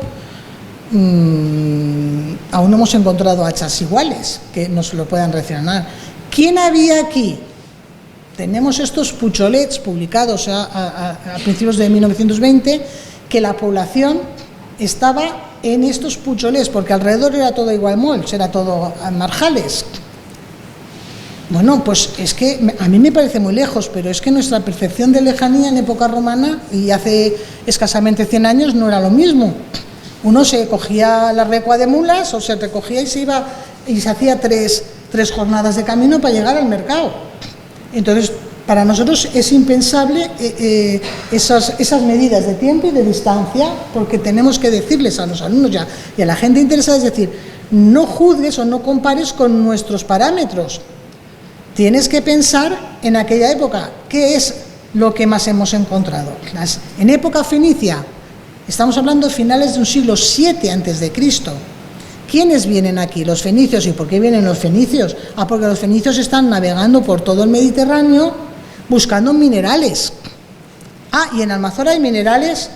Aún no hemos encontrado hachas iguales que nos lo puedan relacionar. ¿Quién había aquí? Tenemos estos pucholets publicados a principios de 1920, que la población estaba en estos pucholets, porque alrededor era todo igual molls, era todo marjales. Bueno, pues es que a mí me parece muy lejos, pero es que nuestra percepción de lejanía en época romana y hace escasamente 100 años no era lo mismo. Uno se cogía la recua de mulas o se recogía y se iba y se hacía tres jornadas de camino para llegar al mercado. Entonces, para nosotros es impensable esas medidas de tiempo y de distancia, porque tenemos que decirles a los alumnos y a la gente interesada, es decir, no juzgues o no compares con nuestros parámetros. Tienes que pensar en aquella época, ¿qué es lo que más hemos encontrado? En época fenicia, estamos hablando de finales de un siglo VII a.C. ¿Quiénes vienen aquí? Los fenicios. ¿Y por qué vienen los fenicios? Porque los fenicios están navegando por todo el Mediterráneo buscando minerales. Y en Almanzora hay minerales,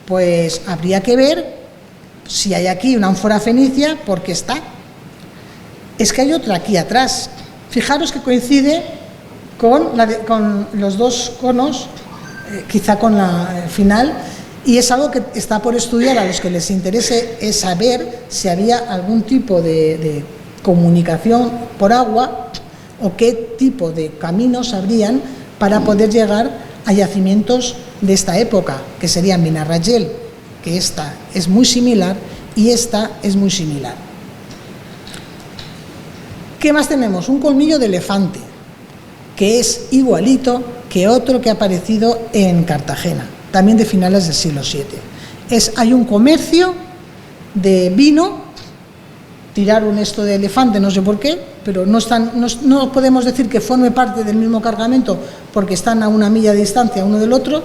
pues habría que ver si hay aquí una ánfora fenicia, ¿por qué está? Es que hay otra aquí atrás. Fijaros que coincide con los dos conos, quizá con la final, y es algo que está por estudiar. A los que les interese es saber si había algún tipo de comunicación por agua o qué tipo de caminos habrían para poder llegar a yacimientos de esta época, que serían Binarrayel, que esta es muy similar y esta es muy similar. ¿Qué más tenemos? Un colmillo de elefante, que es igualito que otro que ha aparecido en Cartagena, también de finales del siglo VII. Hay un comercio de vino, tiraron esto de elefante, no sé por qué, pero no podemos decir que forme parte del mismo cargamento porque están a una milla de distancia uno del otro,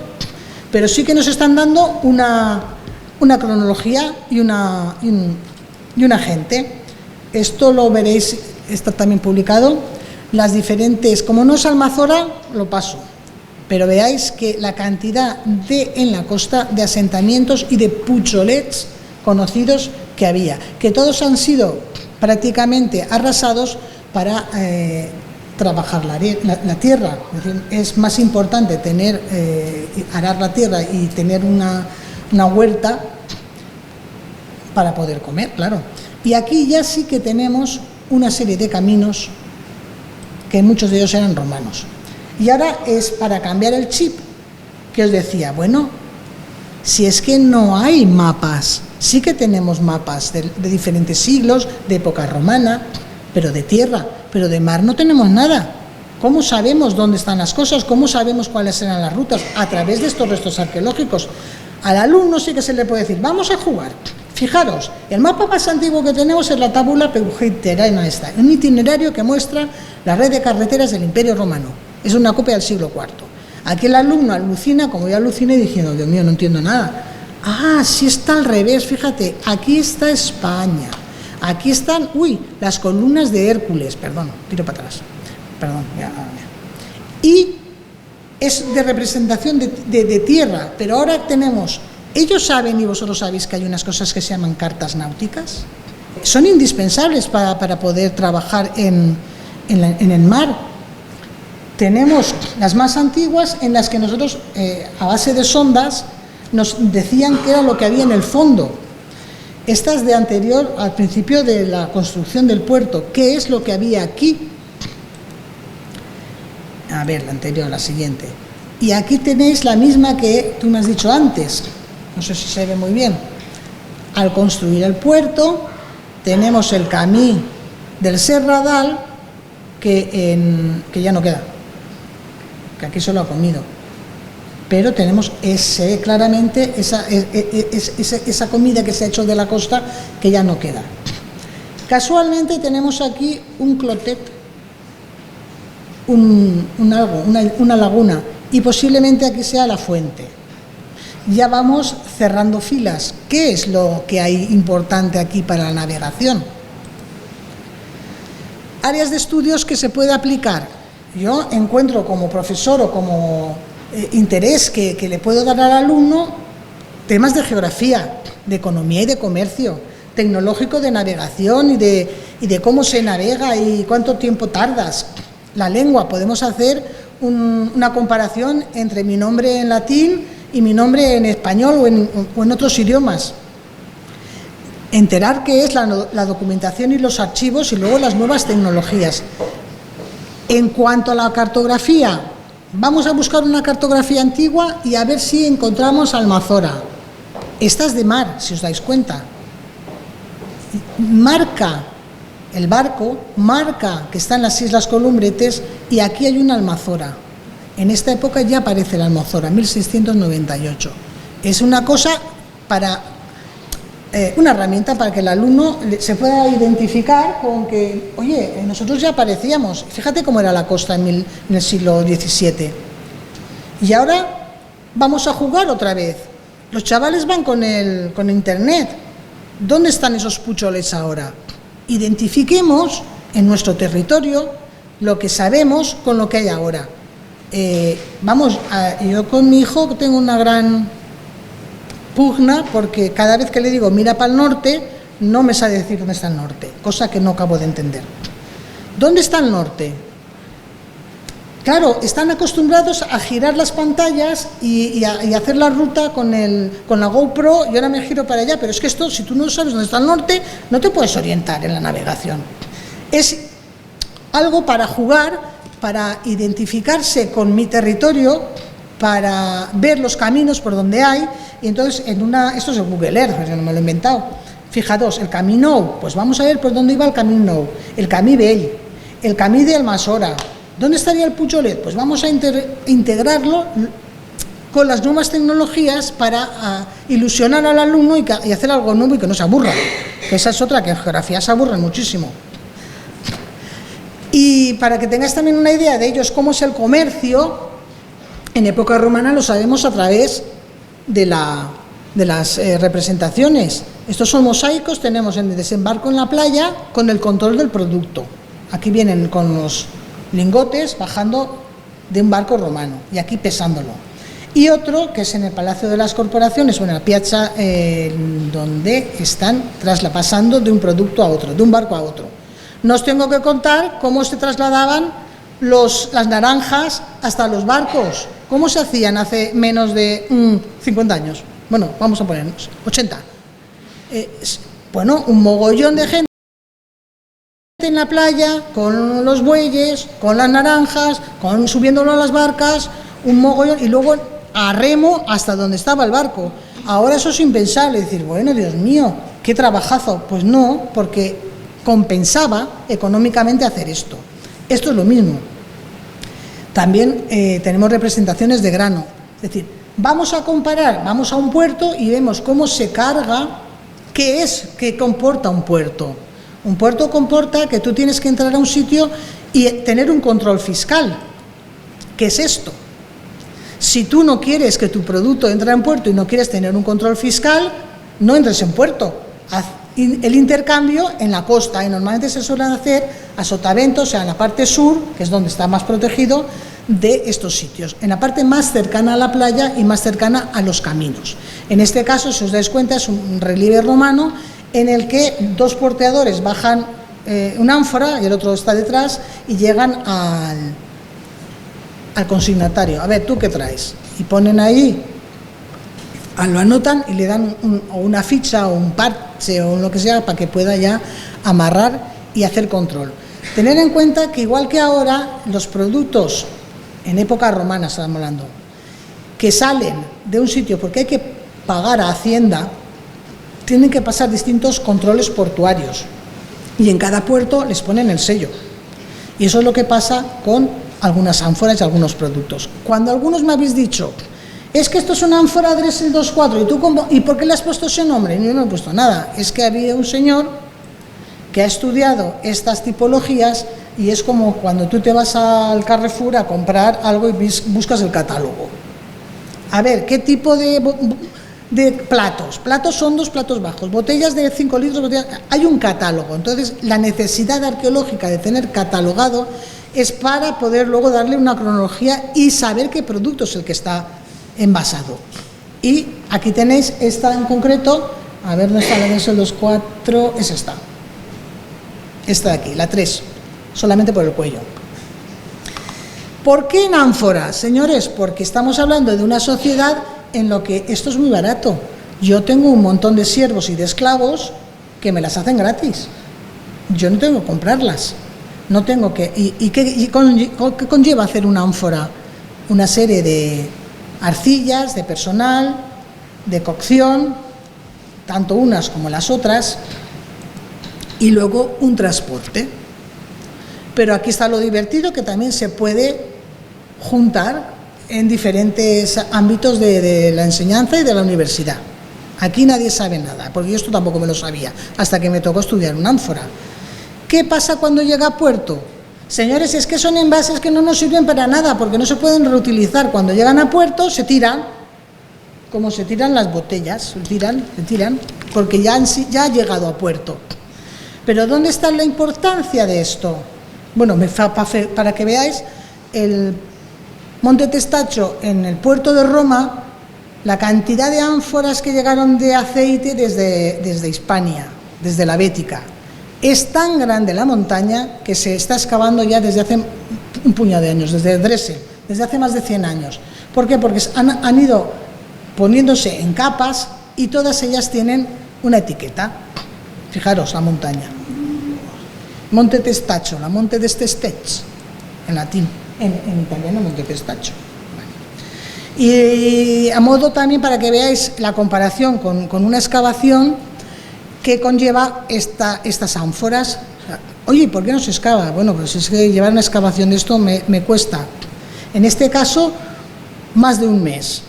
pero sí que nos están dando una cronología y una gente. Esto lo veréis, está también publicado, las diferentes, como no es Almazora, lo paso, pero veáis que la cantidad en la costa de asentamientos y de pucholets conocidos que había, que todos han sido prácticamente arrasados para trabajar la tierra. Es decir, es más importante arar la tierra y tener una huerta para poder comer, claro. Y aquí ya sí que tenemos una serie de caminos que muchos de ellos eran romanos. Y ahora es para cambiar el chip que os decía, bueno, si es que no hay mapas, sí que tenemos mapas de diferentes siglos, de época romana, pero de tierra, pero de mar no tenemos nada. ¿Cómo sabemos dónde están las cosas? ¿Cómo sabemos cuáles eran las rutas? A través de estos restos arqueológicos. Al alumno sí que se le puede decir, vamos a jugar. Fijaros, el mapa más antiguo que tenemos es la tabula peugeterana esta, un itinerario que muestra la red de carreteras del Imperio Romano. Es una copia del siglo IV. Aquí el alumno alucina, como yo aluciné, diciendo, Dios mío, no entiendo nada. Ah, sí está al revés, fíjate, aquí está España. Aquí están, las columnas de Hércules, perdón, tiro para atrás. Perdón, ya. Y es de representación de tierra, pero ahora tenemos... Ellos saben y vosotros sabéis que hay unas cosas que se llaman cartas náuticas. Son indispensables para poder trabajar en el mar. Tenemos las más antiguas en las que nosotros, a base de sondas, nos decían qué era lo que había en el fondo. Estas de anterior, al principio de la construcción del puerto, ¿qué es lo que había aquí? A ver, la anterior, la siguiente. Y aquí tenéis la misma que tú me has dicho antes. No sé si se ve muy bien. Al construir el puerto, tenemos el camí del Serradal, que ya no queda, que aquí solo ha comido. Pero tenemos claramente esa comida que se ha hecho de la costa, que ya no queda. Casualmente tenemos aquí un clotet, una laguna, y posiblemente aquí sea la fuente. Ya vamos cerrando filas. ¿Qué es lo que hay importante aquí para la navegación? Áreas de estudios que se puede aplicar. Yo encuentro como profesor o como interés que le puedo dar al alumno temas de geografía, de economía y de comercio, tecnológico de navegación y de cómo se navega y cuánto tiempo tardas. La lengua, podemos hacer una comparación entre mi nombre en latín y mi nombre en español o en otros idiomas. Enterar qué es la documentación y los archivos y luego las nuevas tecnologías. En cuanto a la cartografía, vamos a buscar una cartografía antigua y a ver si encontramos Almazora. Esta es de mar, si os dais cuenta. Marca el barco, marca que está en las Islas Columbretes y aquí hay una Almazora. En esta época ya aparece la Almazora, 1698. Es una cosa una herramienta para que el alumno se pueda identificar con que, oye, nosotros ya aparecíamos. Fíjate cómo era la costa en el siglo XVII. Y ahora vamos a jugar otra vez. Los chavales van con internet. ¿Dónde están esos pucholets ahora? Identifiquemos en nuestro territorio lo que sabemos con lo que hay ahora. Yo con mi hijo tengo una gran pugna porque cada vez que le digo mira para el norte, no me sabe decir dónde está el norte, cosa que no acabo de entender. ¿Dónde está el norte? Claro, están acostumbrados a girar las pantallas y hacer la ruta con la GoPro, y ahora me giro para allá, pero es que esto, si tú no sabes dónde está el norte, no te puedes orientar en la navegación. Es algo para jugar, para identificarse con mi territorio, para ver los caminos por donde hay, y entonces esto es el Google Earth, yo no me lo he inventado. Fijaros, el Camí Nou, pues vamos a ver por dónde iba el Camí Nou, el Camí Vell, el Camí de Almassora. ¿Dónde estaría el Pujolet? Pues vamos a integrarlo con las nuevas tecnologías para ilusionar al alumno y hacer algo nuevo y que no se aburra. Que esa es otra, que en geografía se aburren muchísimo. Y para que tengáis también una idea de ellos cómo es el comercio, en época romana lo sabemos a través de las representaciones. Estos son mosaicos, tenemos el desembarco en la playa con el control del producto. Aquí vienen con los lingotes bajando de un barco romano y aquí pesándolo. Y otro que es en el Palacio de las Corporaciones o en la piazza donde están pasando de un producto a otro, de un barco a otro. No os tengo que contar cómo se trasladaban las naranjas hasta los barcos. ¿Cómo se hacían hace menos de 50 años? Bueno, vamos a ponernos 80. Bueno, un mogollón de gente en la playa, con los bueyes, con las naranjas, subiéndolo a las barcas, un mogollón, y luego a remo hasta donde estaba el barco. Ahora eso es impensable, decir, bueno, Dios mío, qué trabajazo. Pues no, porque compensaba económicamente hacer esto. Esto es lo mismo. También tenemos representaciones de grano, es decir, vamos a comparar, vamos a un puerto y vemos cómo se carga, qué comporta un puerto. Un puerto comporta que tú tienes que entrar a un sitio y tener un control fiscal. ¿Qué es esto? Si tú no quieres que tu producto entre en puerto y no quieres tener un control fiscal, no entres en puerto. Haz el intercambio en la costa, y normalmente se suelen hacer a sotavento, o sea, en la parte sur, que es donde está más protegido, de estos sitios, en la parte más cercana a la playa y más cercana a los caminos. En este caso, si os dais cuenta, es un relieve romano en el que dos porteadores bajan una ánfora y el otro está detrás y llegan al consignatario. A ver, ¿tú qué traes? Y ponen ahí, lo anotan y le dan una ficha o un parche o lo que sea para que pueda ya amarrar y hacer control. Tener en cuenta que igual que ahora, los productos en época romana, estamos hablando, que salen de un sitio porque hay que pagar a Hacienda, tienen que pasar distintos controles portuarios y en cada puerto les ponen el sello. Y eso es lo que pasa con algunas ánforas y algunos productos. Cuando algunos me habéis dicho, es que esto es una ánfora Dressel 2.4, ¿y por qué le has puesto ese nombre? Yo no he puesto nada, es que había un señor que ha estudiado estas tipologías y es como cuando tú te vas al Carrefour a comprar algo y buscas el catálogo. A ver, ¿qué tipo de platos? Platos son 2 platos bajos, botellas de 5 litros, hay un catálogo. Entonces, la necesidad arqueológica de tener catalogado es para poder luego darle una cronología y saber qué producto es el que está envasado. Y aquí tenéis esta en concreto, a ver, no está la Dressel 2.4, es esta. Esta de aquí, la 3, solamente por el cuello. ¿Por qué en ánforas, señores? Porque estamos hablando de una sociedad en lo que esto es muy barato. Yo tengo un montón de siervos y de esclavos que me las hacen gratis. Yo no tengo que comprarlas. No tengo que... ¿Qué conlleva hacer una ánfora? Una serie de arcillas, de personal, de cocción, tanto unas como las otras, y luego un transporte. Pero aquí está lo divertido, que también se puede juntar en diferentes ámbitos de la enseñanza y de la universidad. Aquí nadie sabe nada, porque yo esto tampoco me lo sabía, hasta que me tocó estudiar una ánfora. ¿Qué pasa cuando llega a puerto? Señores, es que son envases que no nos sirven para nada, porque no se pueden reutilizar. Cuando llegan a puerto se tiran, como se tiran las botellas, se tiran, porque ya ha llegado a puerto. Pero ¿dónde está la importancia de esto? Bueno, para que veáis, el Monte Testaccio en el puerto de Roma, la cantidad de ánforas que llegaron de aceite desde Hispania, desde la Bética, es tan grande la montaña que se está excavando ya desde hace un puñado de años, desde Dressel, desde hace más de 100 años. ¿Por qué? Porque han ido poniéndose en capas y todas ellas tienen una etiqueta. Fijaros la montaña. Monte Testaccio, la Monte d'Estestech, en latín, en italiano Monte Testaccio. Y a modo también para que veáis la comparación con una excavación que conlleva estas ánforas. Oye, ¿por qué no se excava? Bueno, pues es que llevar una excavación de esto me cuesta, en este caso, más de un mes.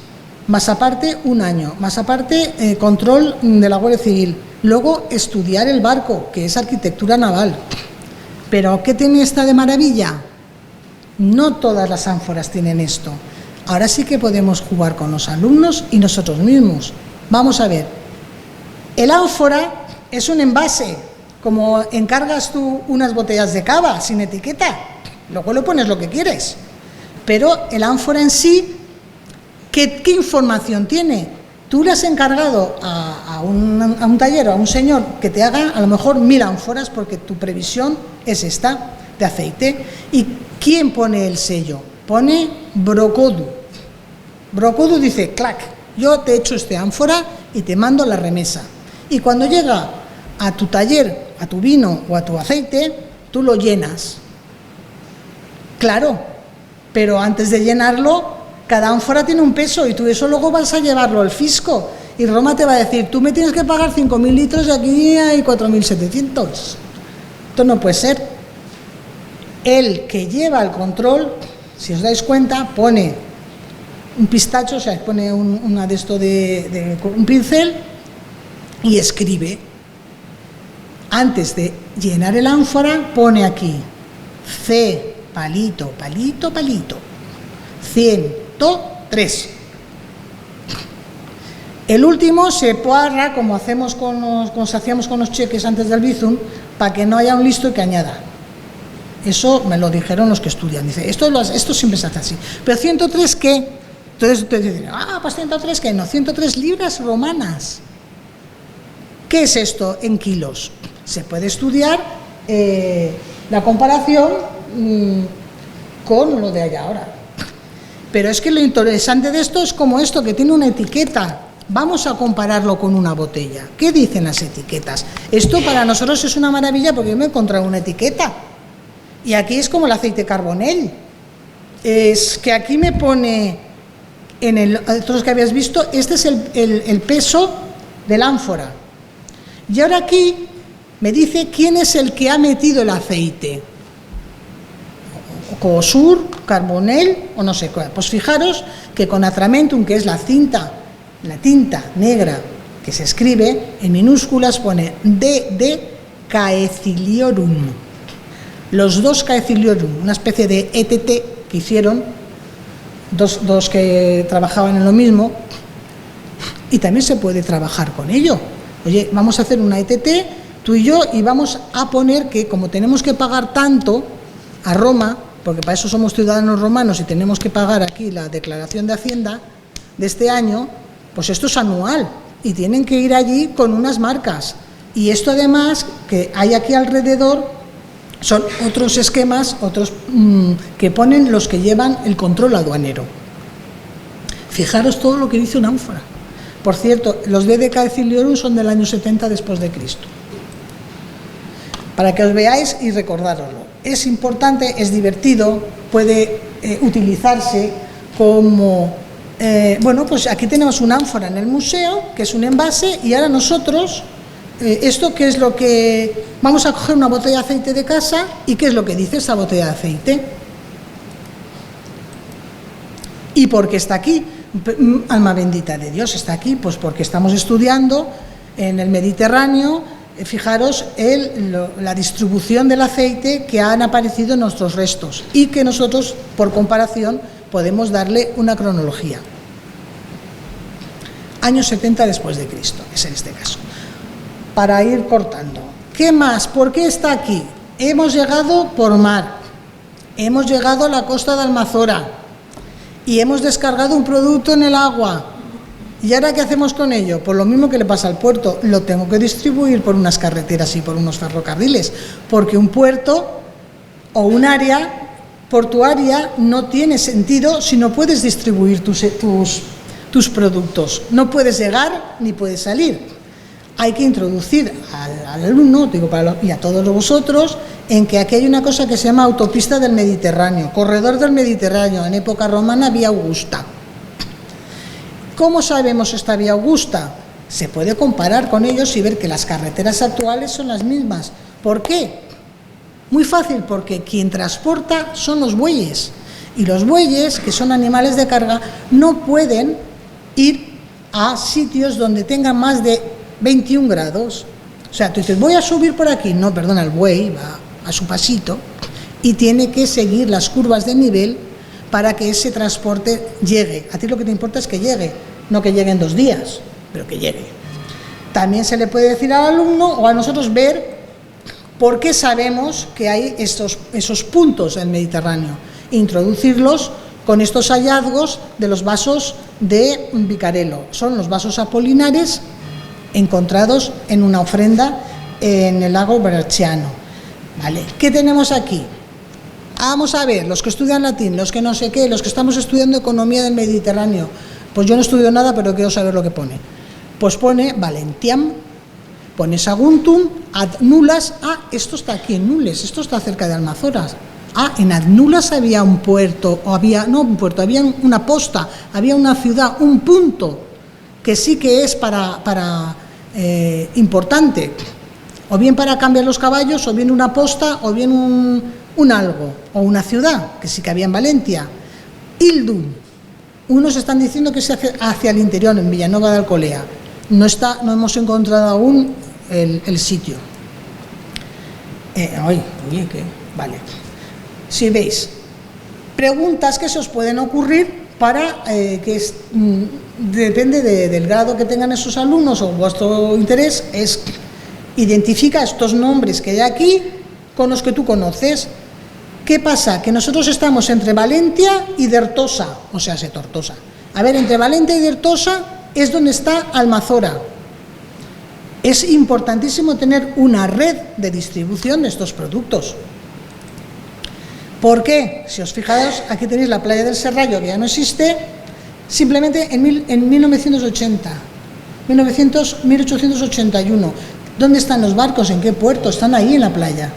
más aparte 1 año, más aparte control de la Guardia Civil, luego estudiar el barco, que es arquitectura naval. Pero ¿qué tiene esta de maravilla? No todas las ánforas tienen esto. Ahora sí que podemos jugar con los alumnos y nosotros mismos. Vamos a ver, el ánfora es un envase, como encargas tú unas botellas de cava sin etiqueta, luego le pones lo que quieres. Pero el ánfora en sí, ¿qué información tiene? Tú le has encargado a un taller o a un señor que te haga a lo mejor 1000 ánforas porque tu previsión es esta de aceite. ¿Y quién pone el sello? Pone Brocodu. Brocodu dice, clac, yo te echo este ánfora y te mando la remesa. Y cuando llega a tu taller, a tu vino o a tu aceite, tú lo llenas. Claro, pero antes de llenarlo, cada ánfora tiene un peso y tú eso luego vas a llevarlo al fisco. Y Roma te va a decir, tú me tienes que pagar 5.000 litros y aquí hay 4.700. Esto no puede ser. El que lleva el control, si os dais cuenta, pone un pistacho, o sea, pone una de esto de un pincel y escribe. Antes de llenar el ánfora, pone aquí C, palito, palito, palito, 103. El último se puarra, como hacíamos con los cheques antes del Bizum, para que no haya un listo que añada. Eso me lo dijeron los que estudian. Dice, esto siempre se hace así. Pero 103, ¿qué? Entonces te dicen, pues 103, ¿qué? No, 103 libras romanas. ¿Qué es esto en kilos? Se puede estudiar la comparación con lo de allá ahora. Pero es que lo interesante de esto es como esto, que tiene una etiqueta. Vamos a compararlo con una botella. ¿Qué dicen las etiquetas? Esto para nosotros es una maravilla porque yo me he encontrado una etiqueta. Y aquí es como el aceite carbonell. Es que aquí me pone, todos que habías visto, este es el peso del ánfora. Y ahora aquí me dice quién es el que ha metido el aceite. Cosur, carbonell o no sé cuál. Pues fijaros que con atramentum, que es la tinta negra que se escribe en minúsculas, pone de caeciliorum. Los dos caeciliorum, una especie de ETT que hicieron, dos que trabajaban en lo mismo, y también se puede trabajar con ello. Oye, vamos a hacer una ETT, tú y yo, y vamos a poner que como tenemos que pagar tanto a Roma, porque para eso somos ciudadanos romanos y tenemos que pagar aquí la declaración de Hacienda de este año, pues esto es anual y tienen que ir allí con unas marcas. Y esto además que hay aquí alrededor son otros esquemas, otros que ponen los que llevan el control aduanero. Fijaros todo lo que dice un ánfora. Por cierto, los de Caeciliorum son del año 70 después de Cristo. Para que os veáis y recordároslo. Es importante, es divertido, puede utilizarse como... bueno, pues aquí tenemos un ánfora en el museo, que es un envase, y ahora nosotros... esto que es lo que... Vamos a coger una botella de aceite de casa y ¿qué es lo que dice esta botella de aceite? ¿Y por qué está aquí? Alma bendita de Dios, está aquí pues porque estamos estudiando en el Mediterráneo, fijaros, la distribución del aceite que han aparecido en nuestros restos y que nosotros, por comparación, podemos darle una cronología. Años 70 después de Cristo, es en este caso. Para ir cortando. ¿Qué más? ¿Por qué está aquí? Hemos llegado por mar, hemos llegado a la costa de Almazora y hemos descargado un producto en el agua. ¿Y ahora qué hacemos con ello? Pues lo mismo que le pasa al puerto, lo tengo que distribuir por unas carreteras y por unos ferrocarriles, porque un puerto o un área portuaria no tiene sentido si no puedes distribuir tus productos. No puedes llegar ni puedes salir. Hay que introducir al alumno, digo, y a todos vosotros, en que aquí hay una cosa que se llama autopista del Mediterráneo, corredor del Mediterráneo, en época romana Vía Augusta. ¿Cómo sabemos esta Vía Augusta? Se puede comparar con ellos y ver que las carreteras actuales son las mismas. ¿Por qué? Muy fácil, porque quien transporta son los bueyes. Y los bueyes, que son animales de carga, no pueden ir a sitios donde tengan más de 21 grados. O sea, tú dices, voy a subir por aquí. No, perdona, el buey va a su pasito y tiene que seguir las curvas de nivel para que ese transporte llegue. A ti lo que te importa es que llegue, no que llegue en 2 días, pero que llegue. También se le puede decir al alumno o a nosotros ver por qué sabemos que hay esos puntos en el Mediterráneo. Introducirlos con estos hallazgos de los vasos de Bicarello. Son los vasos apolinares encontrados en una ofrenda en el lago Bracciano. ¿Vale? ¿Qué tenemos aquí? Vamos a ver, los que estudian latín, los que no sé qué, los que estamos estudiando economía del Mediterráneo. Pues yo no estudio nada, pero quiero saber lo que pone. Pues pone Valentiam, pone Saguntum, ad Nulas. Ah, esto está aquí en Nules, esto está cerca de Almazoras. Ah, en ad Nulas había un puerto, o había, no un puerto, había una posta, había una ciudad, un punto, que sí que es importante, o bien para cambiar los caballos, o bien una posta, o bien un algo, o una ciudad, que sí que había en Valencia. Ildum, unos están diciendo que es hacia el interior, en Villanueva de Alcolea. No hemos encontrado aún el sitio. Vale. Si veis, preguntas que se os pueden ocurrir para depende del grado que tengan esos alumnos o vuestro interés, es identifica estos nombres que hay aquí con los que tú conoces. ¿Qué pasa? Que nosotros estamos entre Valencia y Dertosa, o sea, Tortosa. A ver, entre Valencia y Dertosa es donde está Almazora. Es importantísimo tener una red de distribución de estos productos. ¿Por qué? Si os fijáis, aquí tenéis la playa del Serrallo, que ya no existe, simplemente en 1881. ¿Dónde están los barcos? ¿En qué puerto? Están ahí en la playa.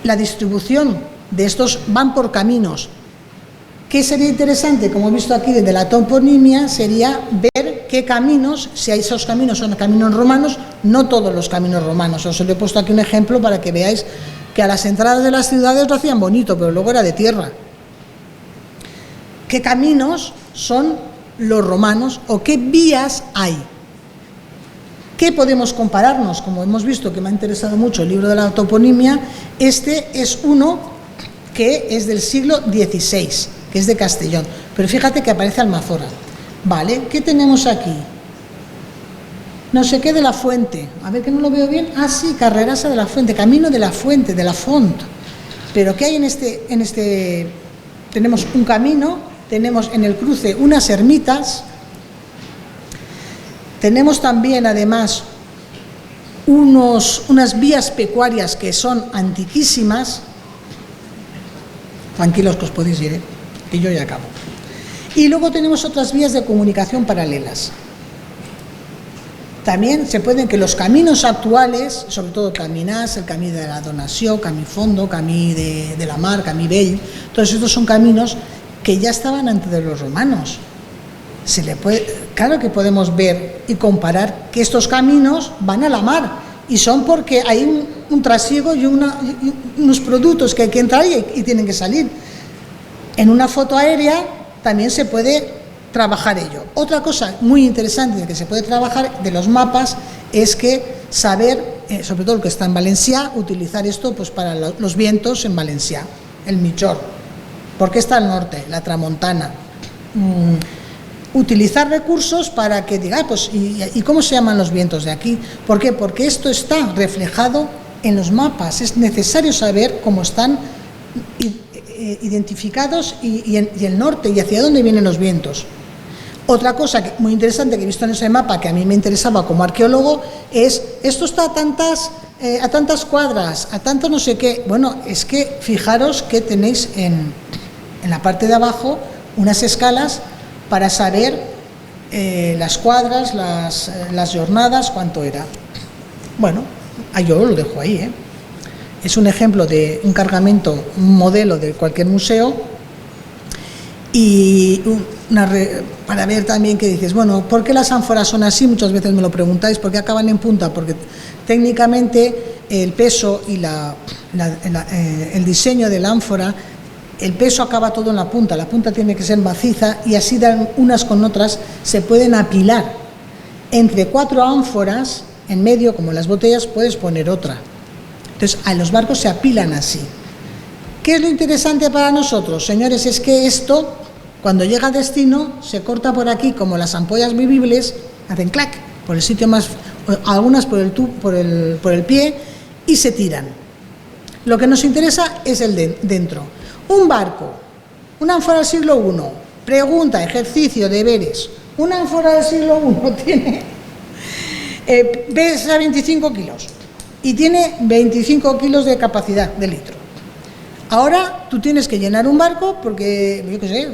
La distribución de estos van por caminos. ¿Qué sería interesante? Como he visto aquí desde la toponimia, sería ver qué caminos, si esos caminos son caminos romanos, no todos los caminos romanos. Os he puesto aquí un ejemplo para que veáis que a las entradas de las ciudades lo hacían bonito, pero luego era de tierra. ¿Qué caminos son los romanos o qué vías hay? ¿Qué podemos compararnos? Como hemos visto, que me ha interesado mucho el libro de la toponimia, este es uno que es del siglo XVI, que es de Castellón, pero fíjate que aparece Almazora. Vale, ¿qué tenemos aquí? No sé qué de la Fuente, a ver que no lo veo bien. Ah, sí, Carrerasa de la Fuente, Camino de la Fuente, de la Font. Pero ¿qué hay en este? Tenemos un camino, tenemos en el cruce unas ermitas, tenemos también además unas vías pecuarias que son antiquísimas. Tranquilos que os podéis ir, que yo ya acabo. Y luego tenemos otras vías de comunicación paralelas. También se pueden que los caminos actuales, sobre todo Caminás, el camí de la Donació, Camí Fondo, Camí de la Mar, Camí Vell, todos estos son caminos que ya estaban antes de los romanos. Claro que podemos ver y comparar que estos caminos van a la mar y son porque hay un trasiego y unos productos que hay que entrar y tienen que salir. En una foto aérea también se puede trabajar ello. Otra cosa muy interesante de que se puede trabajar de los mapas es que saber, sobre todo el que está en Valencià, utilizar esto pues para los vientos en Valencià, el Migjorn. ¿Por qué está al norte? La Tramontana. Utilizar recursos para que diga, pues, ¿y cómo se llaman los vientos de aquí? ¿Por qué? Porque esto está reflejado en los mapas. Es necesario saber cómo están identificados y el norte y hacia dónde vienen los vientos. Otra cosa muy interesante que he visto en ese mapa, que a mí me interesaba como arqueólogo, es esto está a tantas cuadras, a tanto no sé qué. Bueno, es que fijaros que tenéis en la parte de abajo unas escalas para saber las cuadras, las jornadas, cuánto era. Bueno, yo lo dejo ahí, Es un ejemplo de un cargamento, un modelo de cualquier museo y para ver también que dices, bueno, ¿por qué las ánforas son así? Muchas veces me lo preguntáis, ¿por qué acaban en punta? Porque técnicamente el peso y el diseño de la ánfora el peso acaba todo en la punta tiene que ser maciza y así unas con otras se pueden apilar. Entre 4 ánforas, en medio, como las botellas, puedes poner otra. Entonces, a los barcos se apilan así. ¿Qué es lo interesante para nosotros, señores? Es que esto, cuando llega a destino, se corta por aquí, como las ampollas bebibles, hacen clac, por el sitio más, algunas por el pie, y se tiran. Lo que nos interesa es el dentro. Un barco, una ánfora del siglo I, pregunta, ejercicio, deberes. Una ánfora del siglo I tiene, pesa 25 kilos y tiene 25 kilos de capacidad de litro. Ahora tú tienes que llenar un barco porque, yo qué sé,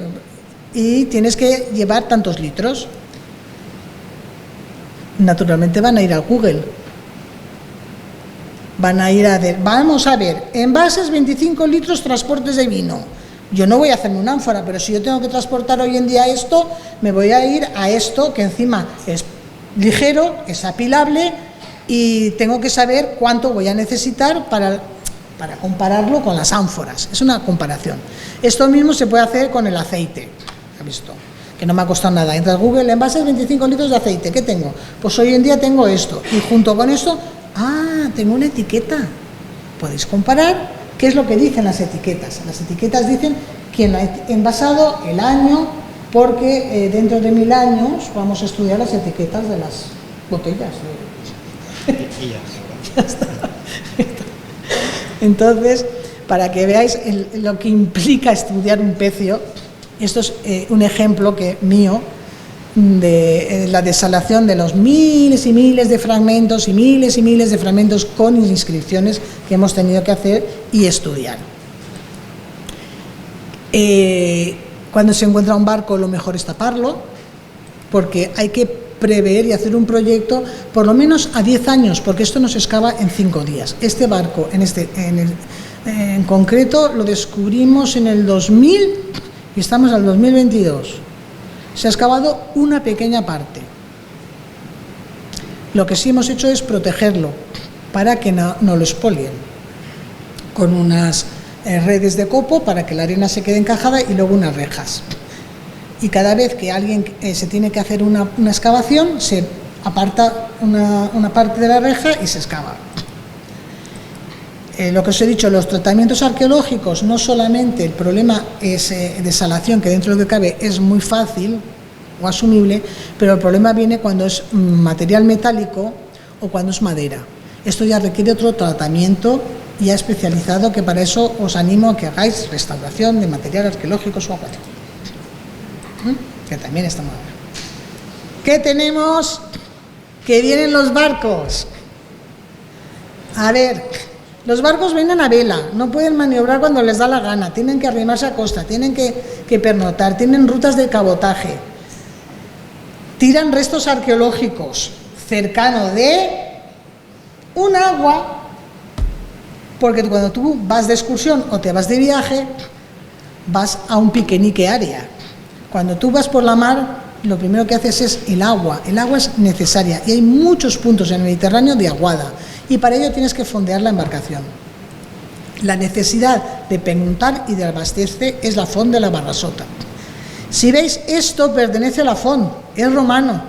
y tienes que llevar tantos litros. Naturalmente van a ir al Google. Van a ir vamos a ver, envases 25 litros, transportes de vino. Yo no voy a hacerme una ánfora, pero si yo tengo que transportar hoy en día esto, me voy a ir a esto, que encima es ligero, es apilable, y tengo que saber cuánto voy a necesitar para compararlo con las ánforas. Es una comparación. Esto mismo se puede hacer con el aceite. ¿Ha visto? Que no me ha costado nada. Entra a Google, envases 25 litros de aceite. ¿Qué tengo? Pues hoy en día tengo esto. Y junto con esto, tengo una etiqueta. Podéis comparar qué es lo que dicen las etiquetas. Las etiquetas dicen quién ha envasado, el año, porque dentro de 1000 años vamos a estudiar las etiquetas de las botellas. Ya está. Entonces, para que veáis lo que implica estudiar un pecio, esto es un ejemplo mío de la desalación de los miles y miles de fragmentos y miles de fragmentos con inscripciones que hemos tenido que hacer y estudiar. Cuando se encuentra un barco, lo mejor es taparlo, porque hay que prever y hacer un proyecto por lo menos a 10 años, porque esto no se excava en 5 días. Este barco, en concreto, lo descubrimos en el 2000 y estamos al 2022. Se ha excavado una pequeña parte. Lo que sí hemos hecho es protegerlo para que no lo expolien, con unas redes de copo para que la arena se quede encajada y luego unas rejas. Y cada vez que alguien se tiene que hacer una excavación, se aparta una parte de la reja y se excava. Lo que os he dicho, los tratamientos arqueológicos, no solamente el problema es desalación, que dentro de lo que cabe es muy fácil o asumible, pero el problema viene cuando es material metálico o cuando es madera. Esto ya requiere otro tratamiento ya especializado, que para eso os animo a que hagáis restauración de material arqueológico o acuático, que también está muy bien. ¿Qué tenemos? Que vienen los barcos. A ver, los barcos vienen a vela, no pueden maniobrar cuando les da la gana, tienen que arrimarse a costa, tienen que pernoctar, tienen rutas de cabotaje, tiran restos arqueológicos cercano de un agua, porque cuando tú vas de excursión o te vas de viaje, vas a un piquenique área. Cuando tú vas por la mar, lo primero que haces es el agua es necesaria y hay muchos puntos en el Mediterráneo de aguada, y para ello tienes que fondear la embarcación. La necesidad de penguntar y de abastecerse es la font de la Barrasota. Si veis, esto pertenece a la font, es romano.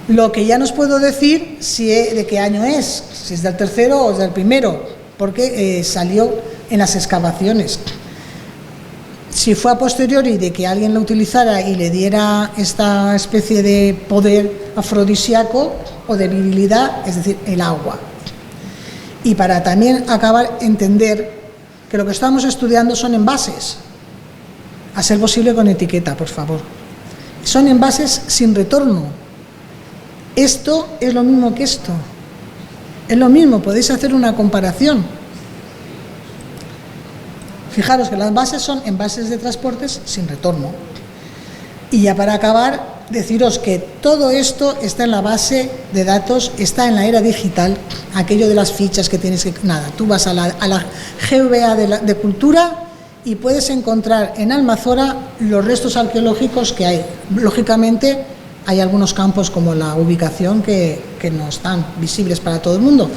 Lo que ya no os puedo decir de qué año es, si es del tercero o es del primero, porque salió en las excavaciones. Si fue a posteriori de que alguien lo utilizara y le diera esta especie de poder afrodisíaco o de virilidad, es decir, el agua. Y para también acabar entender que lo que estamos estudiando son envases, a ser posible con etiqueta, por favor. Son envases sin retorno. Esto es lo mismo que esto. Es lo mismo, podéis hacer una comparación. Fijaros que las bases son envases de transportes sin retorno. Y ya para acabar, deciros que todo esto está en la base de datos, está en la era digital, aquello de las fichas que tienes que... Nada, tú vas a la GVA de Cultura y puedes encontrar en Almazora los restos arqueológicos que hay. Lógicamente, hay algunos campos como la ubicación que no están visibles para todo el mundo,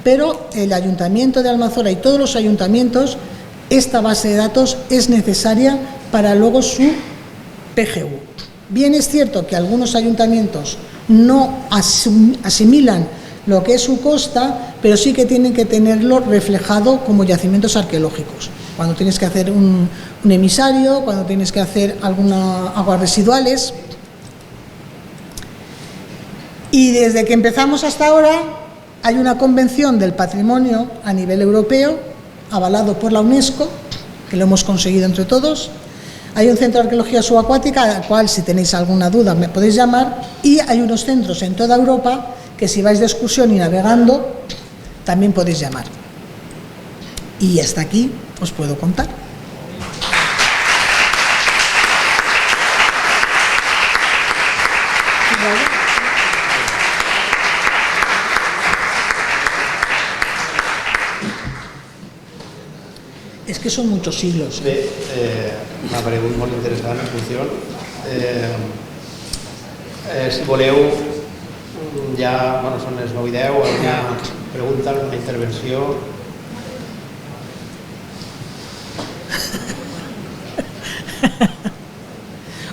pero el Ayuntamiento de Almazora y todos los ayuntamientos esta base de datos es necesaria para luego su PGU. Bien es cierto que algunos ayuntamientos no asimilan lo que es su costa, pero sí que tienen que tenerlo reflejado como yacimientos arqueológicos. Cuando tienes que hacer un emisario, cuando tienes que hacer aguas residuales. Y desde que empezamos hasta ahora hay una convención del patrimonio a nivel europeo, avalado por la UNESCO, que lo hemos conseguido entre todos. Hay un centro de arqueología subacuática, al cual si tenéis alguna duda me podéis llamar, y hay unos centros en toda Europa que si vais de excursión y navegando también podéis llamar. Y hasta aquí os puedo contar. És que són muchos siglos. Bé, m'ha paregut molt interessant l'exposició. Si voleu, ja són les 9:10, alguna pregunta, alguna intervenció?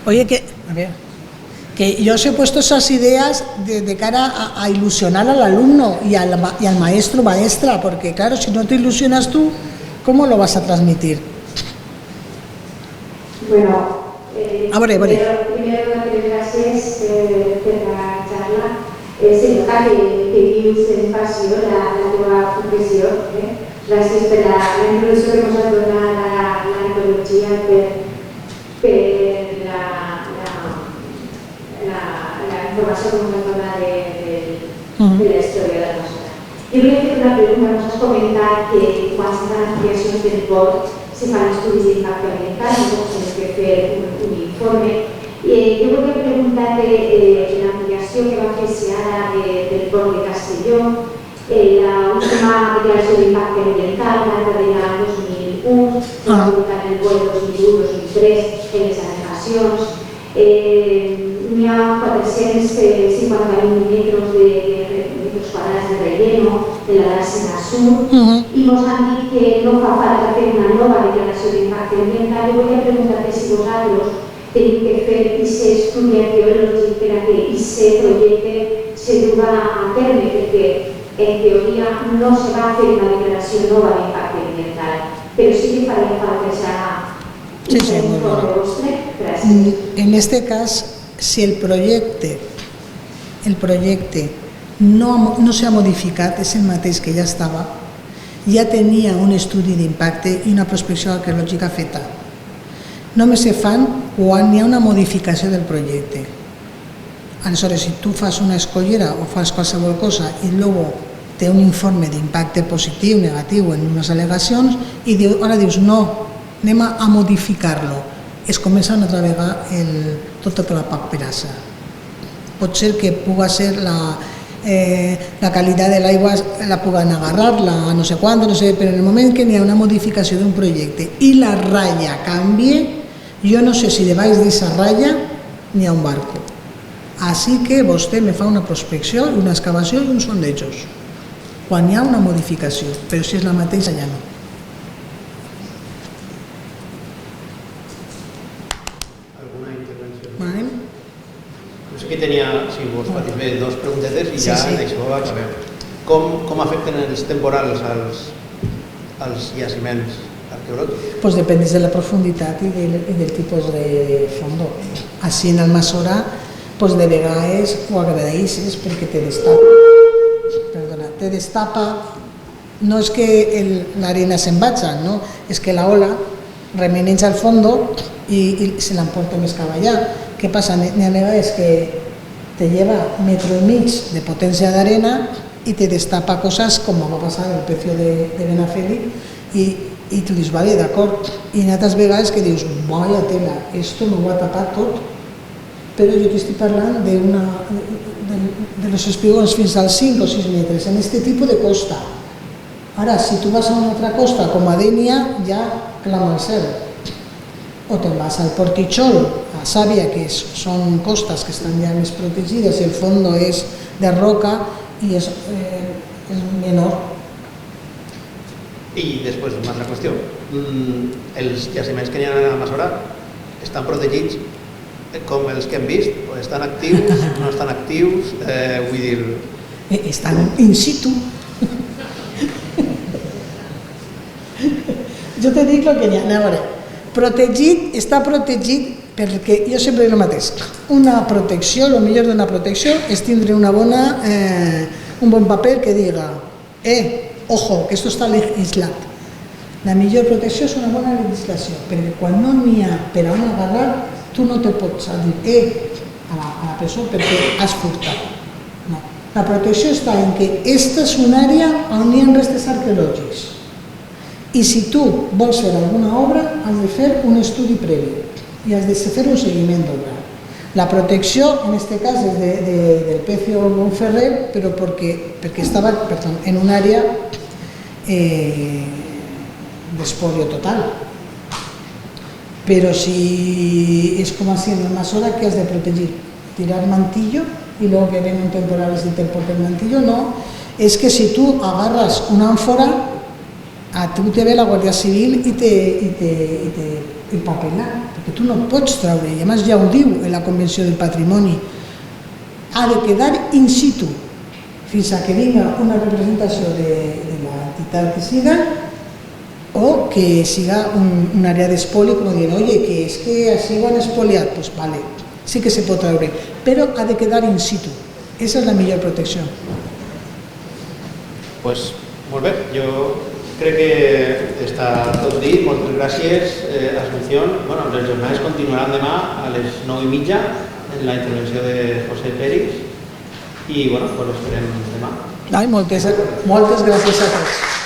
Oye, que yo os he puesto esas ideas de cara a ilusionar al alumno y al maestro, maestra, porque claro, si no te ilusionas tú, ¿cómo lo vas a transmitir? Bueno, Primero, gràcies per la xarra. Se nota que vius en passió la teva professió. Gràcies per la introducció que ens has donat a l'arqueologia, per la informació que ens has donat de la història de la nostra. Jo volia fer una pregunta. Ens has comentat que quan se fan ampliacions del port se fan estudis d'impacte ambiental, no tens que fer un informe. Jo volia preguntar-te l'ampliació que va fer-se ara del port de Castelló, l'última declaració d'impacte ambiental data de l'any 2001, va publicar en el BOE 2001-2003 en les al·legacions. N'hi ha 451 metros quadrats de relleno de la Dársena Sur i ens han dit que no fa falta fer una nova declaració d'impacte ambiental. Jo volia preguntar-te si vosaltres teniu que fer aquest estudi arqueològic per a que aquest projecte se duga a terme, perquè en teoria no se va fer una declaració nova d'impacte ambiental, però sí que faria falta ja un informe vostre. Gràcies. En este cas, si el projecte no s'ha modificat, és el mateix que ja estava, ja tenia un estudi d'impacte i una prospecció arqueològica feta. Només se fan quan hi ha una modificació del projecte. Aleshores, si tu fas una escollera o fas qualsevol cosa i luego té un informe d'impacte positiu, negatiu en unes al·legacions i ara dius no, anem a modificar-lo, es comencen a navegar tota la paperassa. Pot ser que pugui ser la qualitat de l'aigua la puguen agarrar, no sé quant, no sé, però en el moment que hi ha una modificació d'un projecte i la ratlla canvia, jo no sé si debaix d'aquesta ratlla n'hi ha un barco. Així que vostè me fa una prospecció, una excavació i uns sondejos, quan hi ha una modificació, però si és la mateixa ja no. Alguna intervenció? Vale? Jo sé que tenia, si vos patís bé, dos preguntetes i ja això acabem. Com afecten els temporals als jaciments arqueològics? Pues depèn de la profunditat i del tipus de fondo. Així en el Massora, pues de vegades ho agraeixes perquè te destapa, no és que l'arena se'n vagi, no? És que la ola remeneja al fondo i se l'emporta més cap allà. Què passa? N'hi ha vegades que te lleva 1,5 metres de potència d'arena i te destapa coses com va passar el Pecio de Benafeli i tu dius, vale, d'acord, i n'hi ha altres vegades que dius, vaya tela, esto me ho ha tapat tot, però jo t'estic parlant de los espigons fins als 5 o 6 metres, en aquest tipus de costa. Ara, si tu vas a una altra costa, com a Dénia, ja clama al cel. O te'n vas al Portichol, a Sàvia, que són costes que estan ja més protegides, el fondo és de roca i és menor. I després, una altra qüestió, els jaciments que hi ha a Almassora estan protegits com els que hem vist, o estan actius, no estan actius, vull dir... Estan in situ. Jo te dic el que n'hi ha, a veure, protegit, està protegit perquè jo sempre dic el mateix, una protecció, el millor d'una protecció és tindre un bon paper que diga ojo, que esto está legislat. La millor protecció és una bona legislació, perquè quan no n'hi ha per a on agarrar, tu no te pots dir a la presó perquè has furtat. No. La protecció està en que esta és una àrea on hi ha restes arqueològics. I si tu vols fer alguna obra, has de fer un estudi previ i has de fer un seguiment d'obra. La protecció, en aquest cas, és del Pecio Bonferrer, però perquè estava en una àrea d'espolio total. Però si és com així en Almassora, què has de protegir? Tirar mantillo i luego que venen temporales i te porten mantillo? No, és que si tu agarras una àmfora, a tu te ve la Guàrdia Civil i te empapela, perquè tu no pots treure, i a més ja ho diu en la Convenció del Patrimoni, ha de quedar in situ fins a que vinga una representació de l'entitat que siga o que siga un àrea d'espoli, com dient, oye, que és que així ho han espoliat, doncs vale, sí que se pot treure, però ha de quedar in situ, aquesta és la millor protecció. Doncs molt bé, jo crec que està tot dit. Moltes gràcies, Asunción. Les jornades continuaran demà a les 9:30 en la intervenció de José Pérez i, esperem demà. Moltes gràcies a tots.